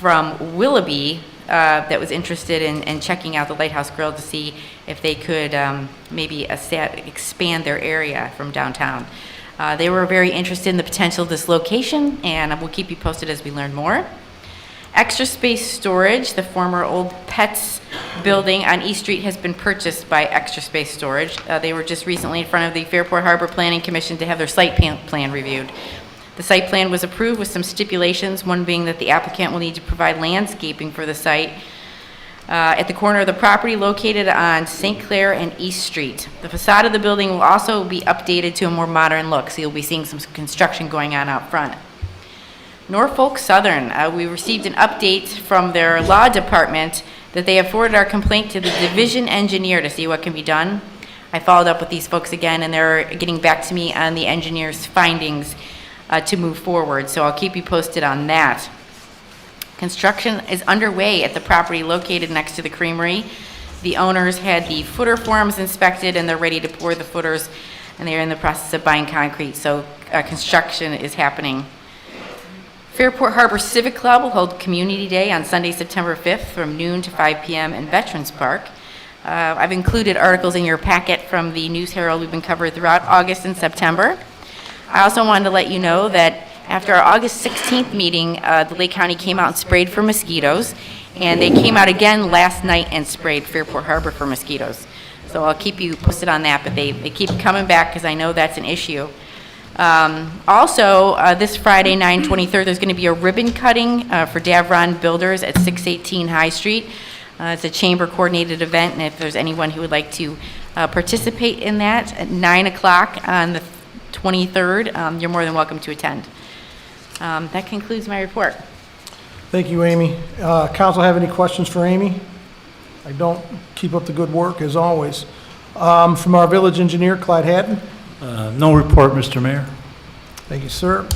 from Willoughby that was interested in checking out the Lighthouse Grill to see if they could maybe expand their area from downtown. They were very interested in the potential of this location, and we'll keep you posted as we learn more. Extra Space Storage, the former Old Pets building on East Street, has been purchased by Extra Space Storage. They were just recently in front of the Fairport Harbor Planning Commission to have their site plan reviewed. The site plan was approved with some stipulations, one being that the applicant will need to provide landscaping for the site at the corner of the property located on St. Clair and East Street. The facade of the building will also be updated to a more modern look, so you'll be seeing some construction going on out front. Norfolk Southern, we received an update from their law department that they have forwarded our complaint to the division engineer to see what can be done. I followed up with these folks again, and they're getting back to me on the engineer's findings to move forward, so I'll keep you posted on that. Construction is underway at the property located next to the Creamery. The owners had the footer forms inspected, and they're ready to pour the footers, and they're in the process of buying concrete, so construction is happening. Fairport Harbor Civic Club will hold Community Day on Sunday, September 5th from noon to 5 p.m. in Veterans Park. I've included articles in your packet from the News Herald we've been covering throughout August and September. I also wanted to let you know that after our August 16th meeting, the Lake County came out and sprayed for mosquitoes, and they came out again last night and sprayed Fairport Harbor for mosquitoes. So I'll keep you posted on that, but they keep coming back because I know that's an issue. Also, this Friday, 9/23, there's going to be a ribbon cutting for Davron Builders at 618 High Street. It's a chamber-coordinated event, and if there's anyone who would like to participate in that at 9 o'clock on the 23rd, you're more than welcome to attend. That concludes my report. Thank you, Amy. Council have any questions for Amy? I don't. Keep up the good work, as always. From our village engineer, Clyde Hatton. No report, Mr. Mayor. Thank you, sir.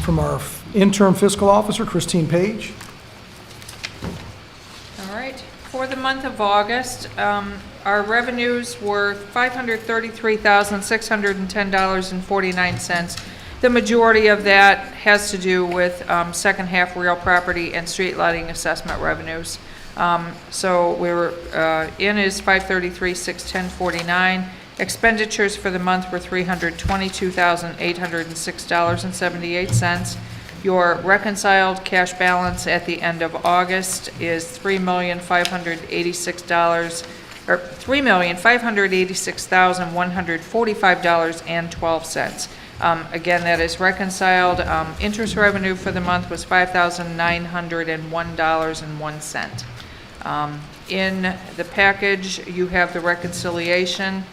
From our interim fiscal officer, Christine Page. All right. For the month of August, our revenues were $533,610.49. The majority of that has to do with second half real property and street lighting assessment revenues. So we were in is $533,610.49. Expenditures for the month were $322,806.78. Your reconciled cash balance at the end of August is $3,586,145.12. Again, that is reconciled. Interest revenue for the month was $5,901.01. In the package, you have the reconciliation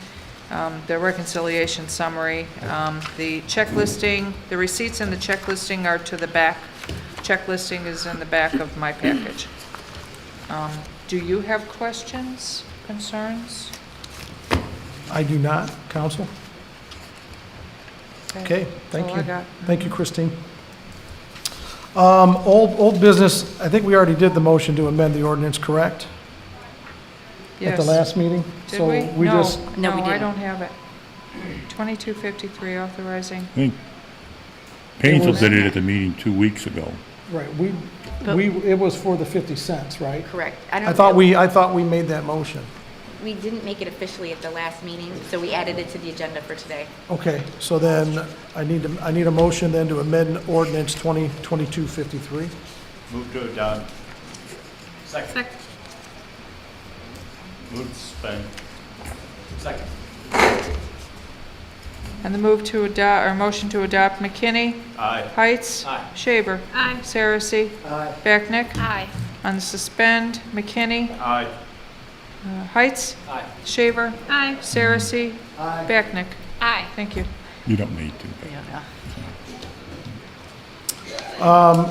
summary. The check listing, the receipts and the check listing are to the back. Check listing is in the back of my package. Do you have questions, concerns? I do not, Council. Okay, thank all you. I got. Thank you, Christine. Old business, I think we already did the motion to amend the ordinance, correct? At the Yes. last meeting? Did So we? No, just, no, we I didn't. don't have it. 2253 authorizing. I think Painesville did it at the meeting 2 weeks ago. right, But- it was for the 50 cents, right? Correct. I thought we made that motion. We didn't make it officially at the last meeting, so we added it to the agenda for today. Okay, so then I need a motion then to amend ordinance 2022-53. Move to adopt. Second. Move to suspend. Second. On the move to adopt, or motion to adopt, McKinney? Aye. Heights? Aye. Shaver? Aye. Saracen? Aye. Becknick? Aye. On the suspend, McKinney? Aye. Heights? Aye. Shaver? Aye. Saracen? Aye. Becknick? Aye. Thank you. You don't need to.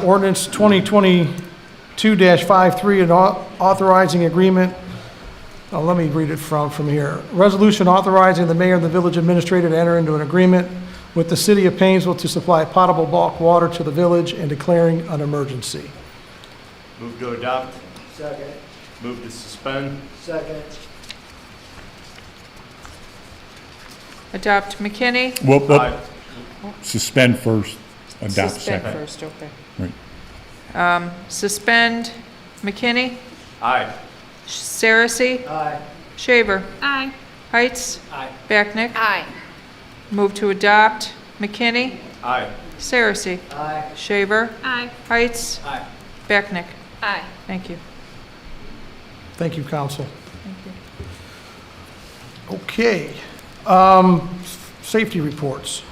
Ordinance 2022-53, and authorizing agreement. Let me read it from here. Resolution authorizing the mayor and the village administrator to enter into an agreement with the city of Painesville to supply potable bulk water to the village and declaring an emergency. Move to adopt. Second. Move to suspend. Second. Adopt McKinney? Well, Aye. suspend first, adopt Suspend second. first, okay. Right. Suspend, McKinney? Aye. Saracen? Aye. Shaver? Aye. Heights? Aye. Becknick? Aye. Move to adopt, McKinney? Aye. Saracen? Aye. Shaver? Aye. Heights? Aye. Becknick? Aye. Thank you. Thank you, council. Thank you. Okay. Safety reports.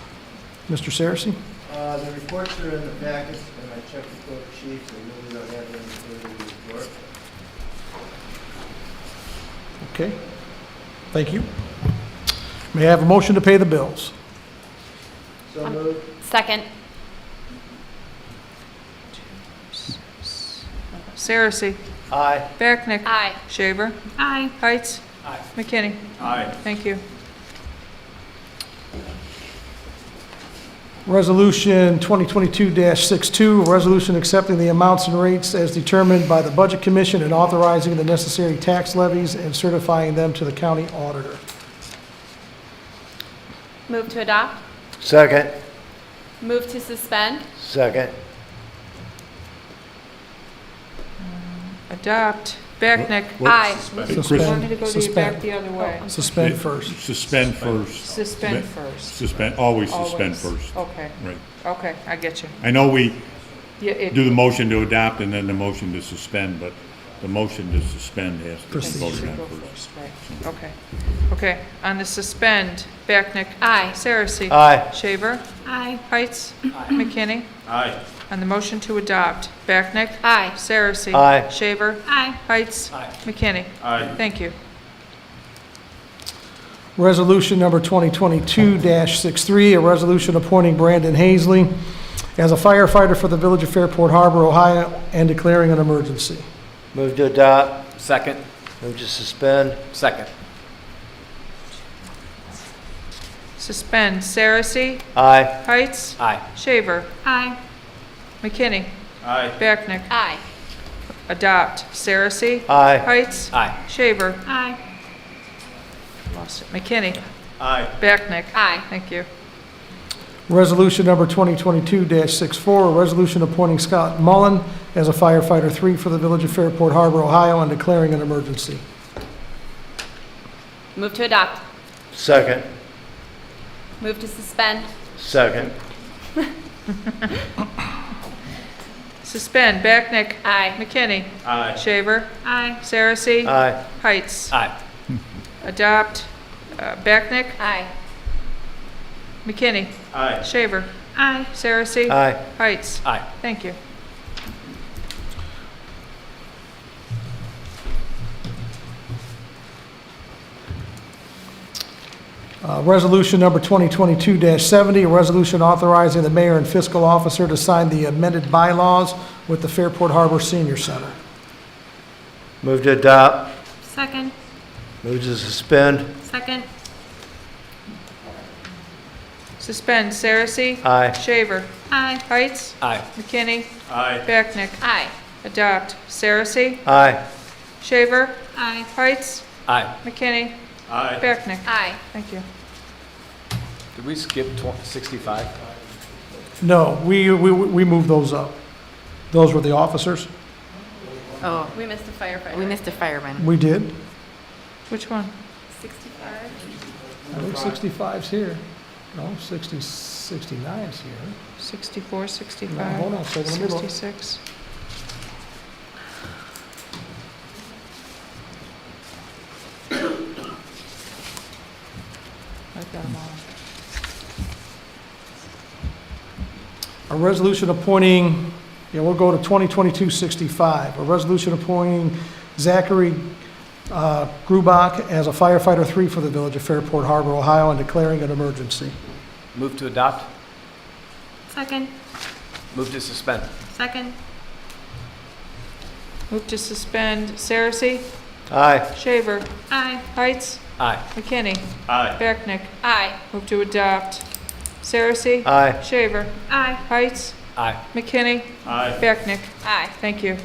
Mr. Saracen? The reports are in the packet, and I checked with both chiefs, and really don't have any further report. Okay. Thank you. May I have a motion to pay the bills? So moved. Second. Saracen? Aye. Becknick? Aye. Shaver? Aye. Heights? Aye. McKinney? Aye. Thank you. Resolution 2022-62, a resolution accepting the amounts and rates as determined by the Budget Commission and authorizing the necessary tax levies and certifying them to the county auditor. Move to adopt. Second. Move to suspend. Second. Adopt. Becknick? Aye. You want me to go to back the other way? Suspend first. Suspend first. Suspend first. Suspend, always suspend Always. first. Okay, Right. okay, I get you. I know we Yeah, it, do the motion to adopt and then the motion to suspend, but the motion to suspend has to be Proceed. voted should on go first. first, right, okay. Okay, on the suspend, Becknick? Aye. Saracen? Aye. Shaver? Aye. Heights? McKinney? Aye. On the motion to adopt, Becknick? Aye. Saracen? Aye. Shaver? Aye. Heights? Aye. McKinney? Aye. Thank you. Resolution number 2022-63, a resolution appointing Brandon Hazley as a firefighter for the Village of Fairport Harbor, Ohio, and declaring an emergency. Move to adopt. Second. Move to suspend. Second. Suspend, Saracen? Aye. Heights? Aye. Shaver? Aye. McKinney? Aye. Becknick? Aye. Adopt, Saracen? Aye. Heights? Aye. Shaver? Aye. Lost it. McKinney? Aye. Becknick? Aye. Thank you. Resolution number 2022-64, a resolution appointing Scott Mullen as a firefighter 3 for the Village of Fairport Harbor, Ohio, and declaring an emergency. Move to adopt. Second. Move to suspend. Second. Suspend, Becknick? Aye. McKinney? Aye. Shaver? Aye. Saracen? Aye. Heights? Aye. Adopt, Becknick? Aye. McKinney? Aye. Shaver? Aye. Saracen? Aye. Heights? Aye. Thank you. Resolution number 2022-70, a resolution authorizing the mayor and fiscal officer to sign the amended bylaws with the Fairport Harbor Senior Center. Move to adopt. Second. Move to suspend. Second. Suspend, Saracen? Aye. Shaver? Aye. Heights? Aye. McKinney? Aye. Becknick? Aye. Adopt, Saracen? Aye. Shaver? Aye. Heights? Aye. McKinney? Aye. Becknick? Aye. Thank you. Did we skip 65? No, we moved those up. Those were the officers? Oh, We missed a firefighter. we missed a fireman. We did. Which one? 65. I think 65's here. No, 69's here. 64, 65? No, hold on a second, let me look. 66? I've got them all. A resolution appointing, we'll go to 2022-65, a resolution appointing Zachary Grubach as a firefighter 3 for the Village of Fairport Harbor, Ohio, and declaring an emergency. Move to adopt. Second. Move to suspend. Second. Move to suspend. Saracy? Aye. Shaver? Aye. Heights? Aye. McKinney? Aye. Becknick? Aye. Move to adopt. Saracy? Aye. Shaver? Aye. Heights? Aye. McKinney? Aye. Becknick? Aye. Thank you.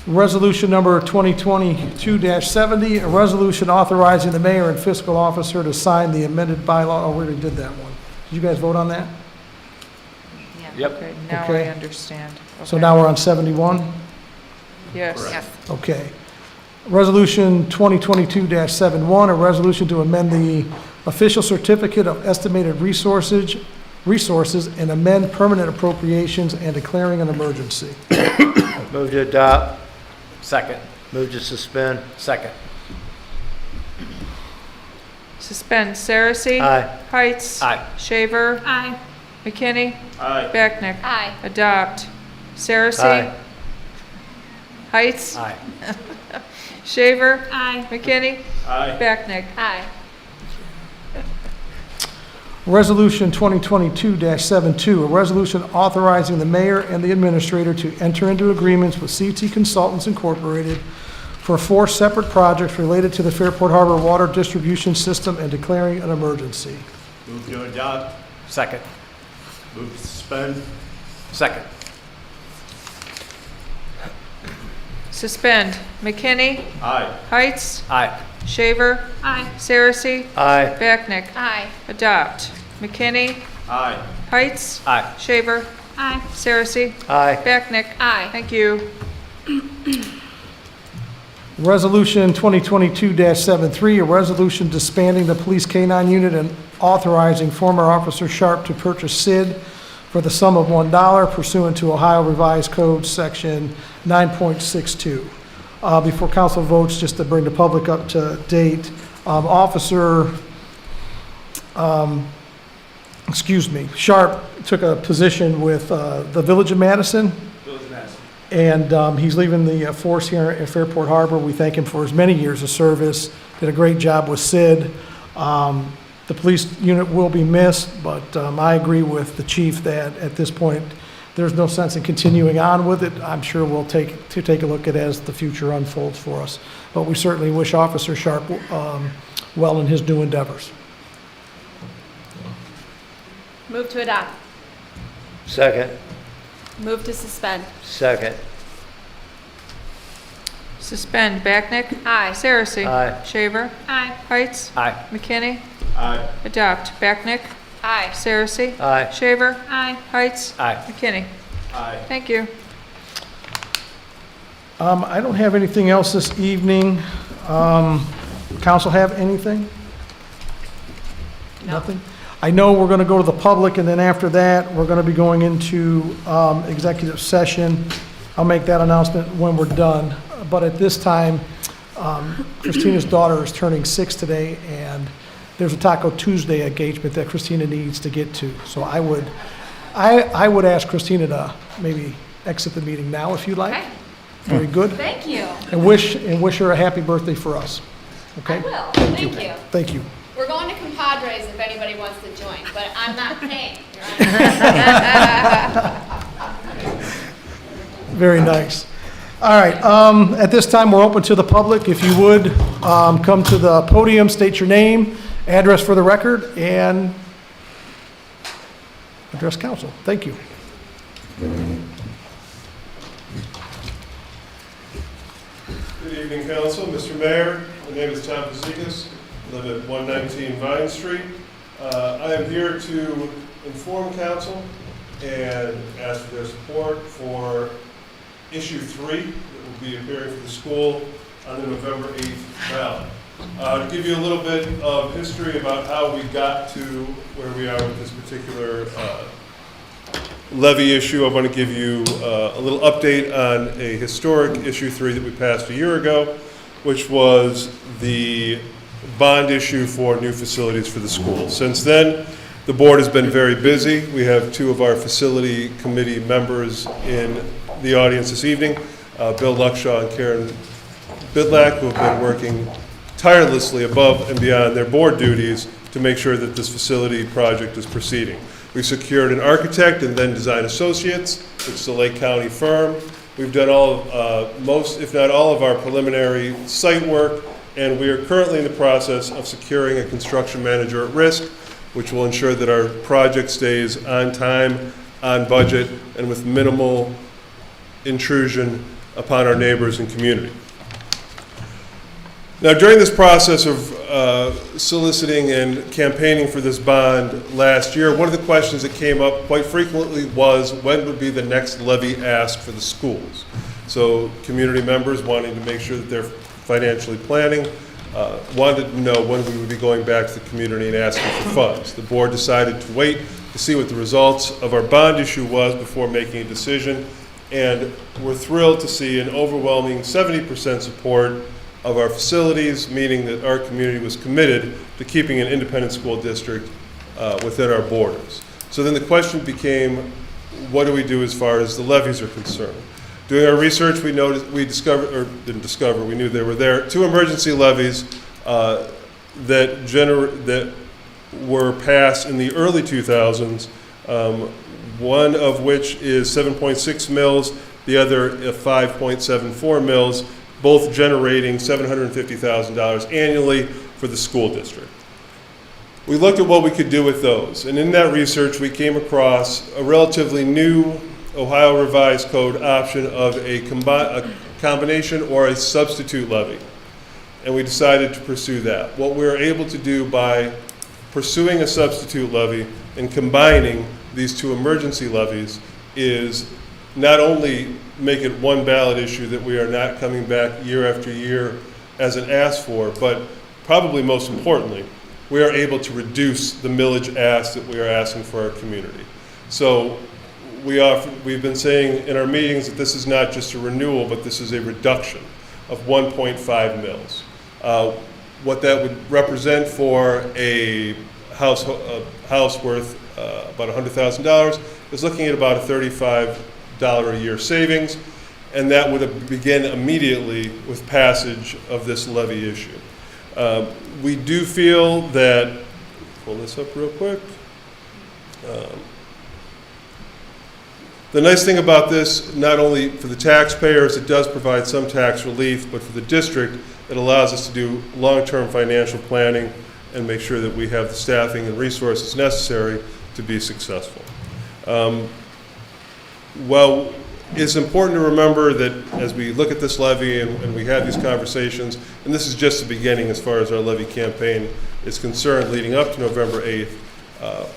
Resolution number 2022-70, a resolution authorizing the mayor and fiscal officer to sign the amended bylaw. Oh, we already did that one. Did you guys vote on that? Yep. Okay, now Okay. I understand. So Okay. now we're on 71? Yes. Yes. Okay. Resolution 2022-71, a resolution to amend the official certificate of estimated resources and amend permanent appropriations and declaring an emergency. Move to adopt. Second. Move to suspend. Second. Suspend. Saracy? Aye. Heights? Aye. Shaver? Aye. McKinney? Aye. Becknick? Aye. Adopt. Saracy? Aye. Heights? Aye. Shaver? Aye. McKinney? Aye. Becknick? Aye. Resolution 2022-72, a resolution authorizing the mayor and the administrator to enter into agreements with CT Consultants Incorporated for 4 separate projects related to the Fairport Harbor water distribution system and declaring an emergency. Move to adopt. Second. Move to suspend. Second. Suspend. McKinney? Aye. Heights? Aye. Shaver? Aye. Saracy? Aye. Becknick? Aye. Adopt. McKinney? Aye. Heights? Aye. Shaver? Aye. Saracy? Aye. Becknick? Aye. Thank you. Resolution 2022-73, a resolution disbanding the police K-9 unit and authorizing former Officer Sharp to purchase SID for the sum of $1 pursuant to Ohio Revised Code Section 9.62. Before council votes, just to bring the public up to date, Sharp took a position with the Village of Madison, and he's leaving the force here at Fairport Harbor. We thank him for his many years of service, did a great job with SID. The police unit will be missed, but I agree with the chief that at this point, there's no sense in continuing on with it. I'm sure we'll take a look at it as the future unfolds for us. But we certainly wish Officer Sharp well in his new endeavors. Move to adopt. Second. Move to suspend. Second. Suspend. Becknick? Aye. Saracy? Aye. Shaver? Aye. Heights? Aye. McKinney? Aye. Adopt. Becknick? Aye. Saracy? Aye. Shaver? Aye. Heights? Aye. McKinney? Aye. Thank you. I don't have anything else this evening. Council have anything? No. Nothing? I know we're going to go to the public, and then after that, we're going to be going into executive session. I'll make that announcement when we're done. But at this time, Christina's daughter is turning 6 today, and there's a Taco Tuesday engagement that Christina needs to get to. So I would ask Christina to maybe exit the meeting now if you'd like. Okay. Very good. Thank you. And wish her a happy birthday for us. Okay? I will. Thank you. Thank you. Thank you. We're going to compadres if anybody wants to join, but I'm not paying. Very nice. All right, at this time, we're open to the public. If you would, come to the podium, state your name, address for the record, and address council. Thank you. Good evening, council. Mr. Mayor, my name is Tom Fazekas. I live at 119 Vine Street. I am here to inform council and ask for their support for issue 3 that will be appearing for the school on the November 8th ballot. To give you a little bit of history about how we got to where we are with this particular levy issue, I want to give you a little update on a historic issue 3 that we passed a year ago, which was the bond issue for new facilities for the school. Since then, The board has been very busy. We have two of our facility committee members in the audience this evening, Bill Luckshaw and Karen Bidlack, who have been working tirelessly above and beyond their board duties to make sure that this facility project is proceeding. We secured an architect and then design associates, which is a Lake County firm. We've done most, if not all, of our preliminary site work, and we are currently in the process of securing a construction manager at risk, which will ensure that our project stays on time, on budget, and with minimal intrusion upon our neighbors and community. Now, during this process of soliciting and campaigning for this bond last year, one of the questions that came up quite frequently was when would be the next levy ask for the schools. So community members wanting to make sure that they're financially planning wanted to know when we would be going back to the community and asking for funds. The board decided to wait to see what the results of our bond issue was before making a decision, and we're thrilled to see an overwhelming 70% support of our facilities, meaning that our community was committed to keeping an independent school district within our borders. So then the question became, what do we do as far as the levies are concerned? Doing our research, we knew they were there, two emergency levies that were passed in the early 2000s, one of which is 7.6 mils, the other 5.74 mils, both generating $750,000 annually for the school district. We looked at what we could do with those, and in that research we came across a relatively new Ohio Revised Code option of a combination or a substitute levy, and we decided to pursue that. What we were able to do by pursuing a substitute levy and combining these two emergency levies is not only make it one ballot issue that we are not coming back year after year as an ask for, but probably most importantly, we are able to reduce the millage ask that we are asking for our community. So we've been saying in our meetings that this is not just a renewal, but this is a reduction of 1.5 mils. What that would represent for a house worth about $100,000 is looking at about a $35 a year savings, and that would begin immediately with passage of this levy issue. We do feel that, pull this up real quick. The nice thing about this, not only for the taxpayers, it does provide some tax relief, but for the district, it allows us to do long-term financial planning and make sure that we have the staffing and resources necessary to be successful. Well, it's important to remember that as we look at this levy and we have these conversations, and this is just the beginning as far as our levy campaign is concerned leading up to November 8th,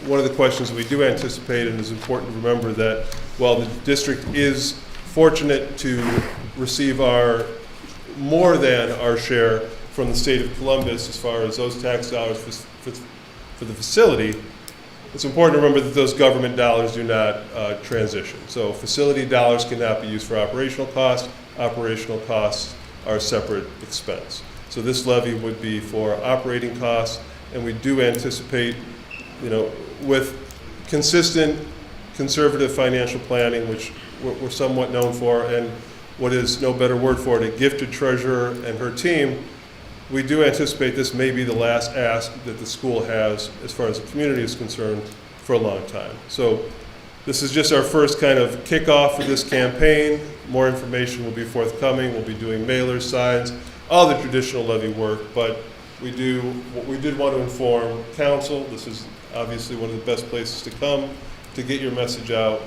one of the questions we do anticipate, and is important to remember, that while the district is fortunate to receive more than our share from the state of Columbus as far as those tax dollars for the facility, it's important to remember that those government dollars do not transition. So facility dollars cannot be used for operational costs. Operational costs are a separate expense. So this levy would be for operating costs, and we do anticipate, with consistent conservative financial planning, which we're somewhat known for, and what is no better word for it, a gifted treasurer and her team, we do anticipate this may be the last ask that the school has as far as the community is concerned for a long time. So this is just our first kind of kickoff for this campaign. More information will be forthcoming. We'll be doing mailers, signs, all the traditional levy work, but we did want to inform council. This is obviously one of the best places to come to get your message out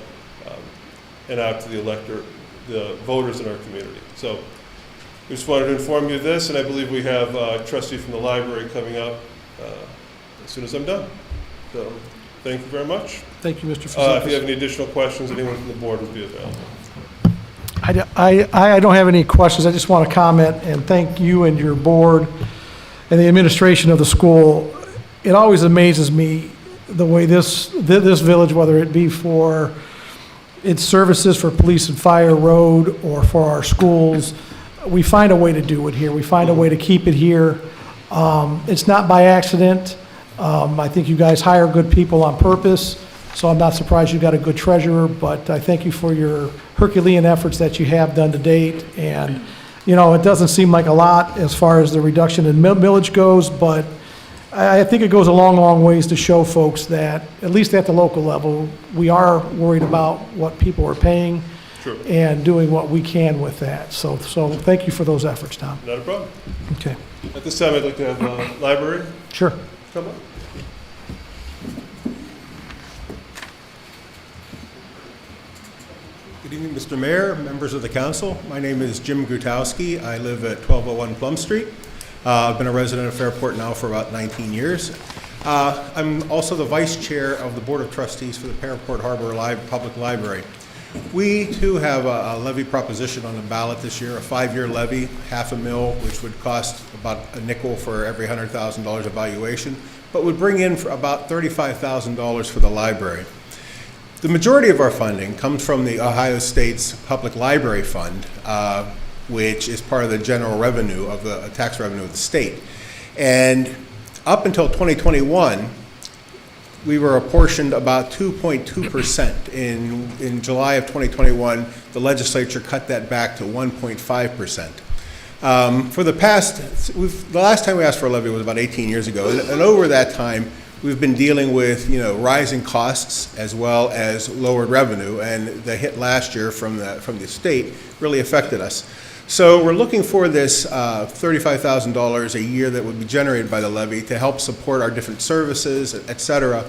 and out to the voters in our community. So we just wanted to inform you of this, and I believe we have a trustee from the library coming up as soon as I'm done. So thank you very much. Thank you, Mr. Fazekas. If you have any additional questions, anyone from the board will be available. I don't have any questions. I just want to comment and thank you and your board and the administration of the school. It always amazes me the way this village, whether it be for its services for police and fire, road, or for our schools, we find a way to do it here. We find a way to keep it here. It's not by accident. I think you guys hire good people on purpose, so I'm not surprised you got a good treasurer, but I thank you for your Herculean efforts that you have done to date. And, you know, it doesn't seem like a lot as far as the reduction in millage goes, but I think it goes a long, long ways to show folks that, at least at the local level, we are worried about what people are paying. Sure. And doing what we can with that. So thank you for those efforts, Tom. Not a problem. Okay. At this time, I'd like to have the library Sure. come up. Good evening, Mr. Mayor, members of the council. My name is Jim Gutowski. I live at 1201 Plum Street. I've been a resident of Fairport now for about 19 years. I'm also the vice chair of the Board of Trustees for the Fairport Harbor Public Library. We, too, have a levy proposition on the ballot this year, a 5-year levy, $500,000, which would cost about a nickel for every $100,000 of valuation, but would bring in for about $35,000 for the library. The majority of our funding comes from the Ohio State's Public Library Fund, which is part of the general revenue of the tax revenue of the state. And up until 2021, we were apportioned about 2.2%. In July of 2021, the legislature cut that back to 1.5%. For the last time we asked for a levy was about 18 years ago, and over that time, we've been dealing with, rising costs as well as lowered revenue, and the hit last year from the state really affected us. So we're looking for this $35,000 a year that would be generated by the levy to help support our different services, et cetera.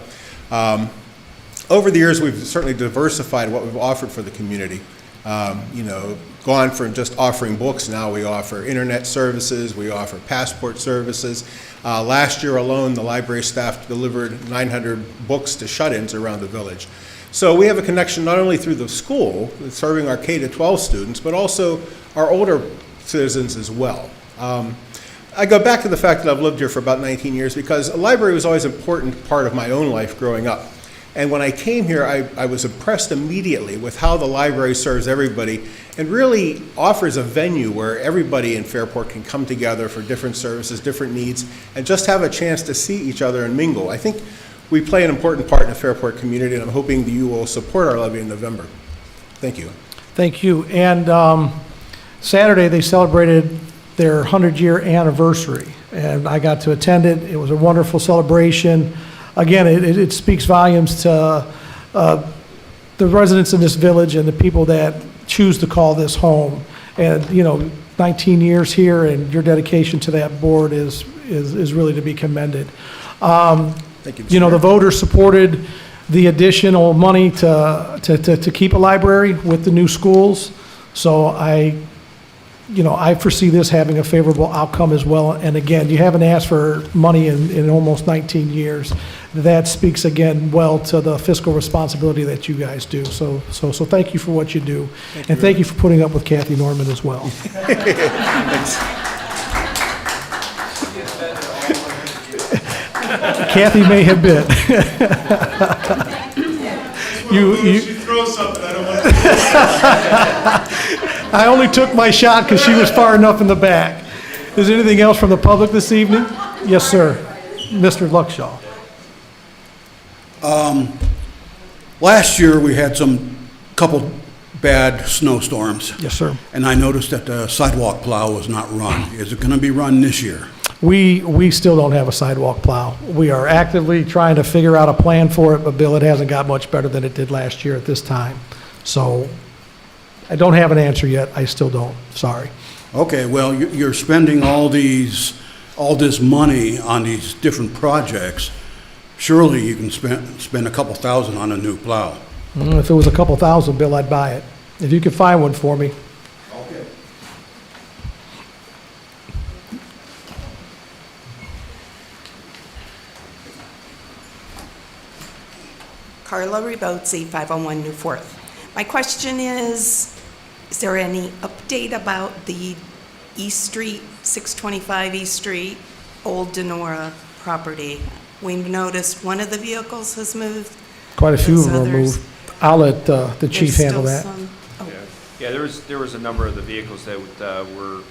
Over the years, we've certainly diversified what we've offered for the community. Gone from just offering books, now we offer internet services, we offer passport services. Last year alone, the library staff delivered 900 books to shut-ins around the village. So we have a connection not only through the school, serving our K-12 students, but also our older citizens as well. I go back to the fact that I've lived here for about 19 years because a library was always an important part of my own life growing up. And when I came here, I was impressed immediately with how the library serves everybody and really offers a venue where everybody in Fairport can come together for different services, different needs, and just have a chance to see each other and mingle. I think we play an important part in the Fairport community, and I'm hoping that you will support our levy in November. Thank you. Thank you. And Saturday, they celebrated their 100-year anniversary, and I got to attend it. It was a wonderful celebration. Again, it speaks volumes to the residents in this village and the people that choose to call this home. And, 19 years here, and your dedication to that board is really to be commended. Thank you, Mr. Mayor. The voters supported the additional money to keep a library with the new schools. So I foresee this having a favorable outcome as well. And again, you haven't asked for money in almost 19 years. That speaks again well to the fiscal responsibility that you guys do. So thank you for what you do. And thank you for putting up with Kathy Norman as well. Kathy may have been. She throws something, I don't want to. I only took my shot because she was far enough in the back. Is there anything else from the public this evening? Yes, sir. Mr. Luckshaw. Last year, we had couple bad snowstorms. Yes, sir. And I noticed that the sidewalk plow was not run. Is it going to be run this year? We still don't have a sidewalk plow. We are actively trying to figure out a plan for it, but Bill, it hasn't got much better than it did last year at this time. So I don't have an answer yet. I still don't. Sorry. Okay, well, you're spending all this money on these different projects. Surely you can spend a couple thousand on a new plow. If it was a couple thousand, Bill, I'd buy it. If you could find one for me. Okay. Carla Rebozzi, 501 New Fourth. My question is there any update about the East Street, 625 East Street, Old Denora property? We've noticed one of the vehicles has moved. Quite a few of them are others- moved. I'll let the chief There's handle still that. some- oh. Yeah, there was a number of the vehicles that were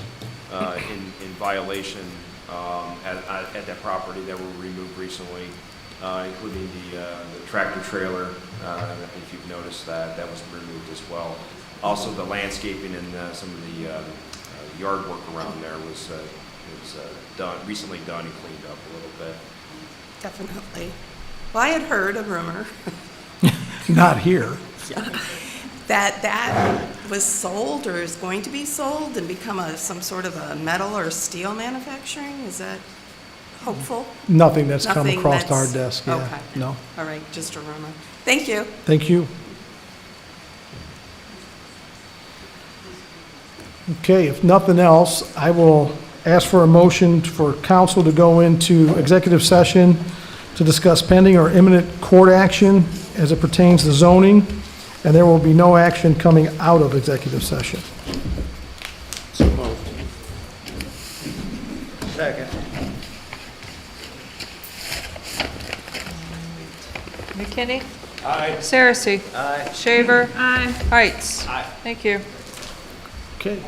in violation at that property that were removed recently, including the tractor trailer. If you've noticed that, that was removed as well. Also, the landscaping and some of the yard work around there was recently done and cleaned up a little bit. Definitely. Well, I had heard a rumor Not here. that was sold or is going to be sold and become some sort of a metal or steel manufacturing. Is that hopeful? Nothing that's come Nothing across our that's- desk, yeah. Okay. No. All right, just a rumor. Thank you. Thank you. Okay, if nothing else, I will ask for a motion for council to go into executive session to discuss pending or imminent court action as it pertains to zoning, and there will be no action coming out of executive session. So moved. Second. McKinney? Aye. Saracen? Aye. Shaver? Aye. Heights? Aye. Thank you. Okay.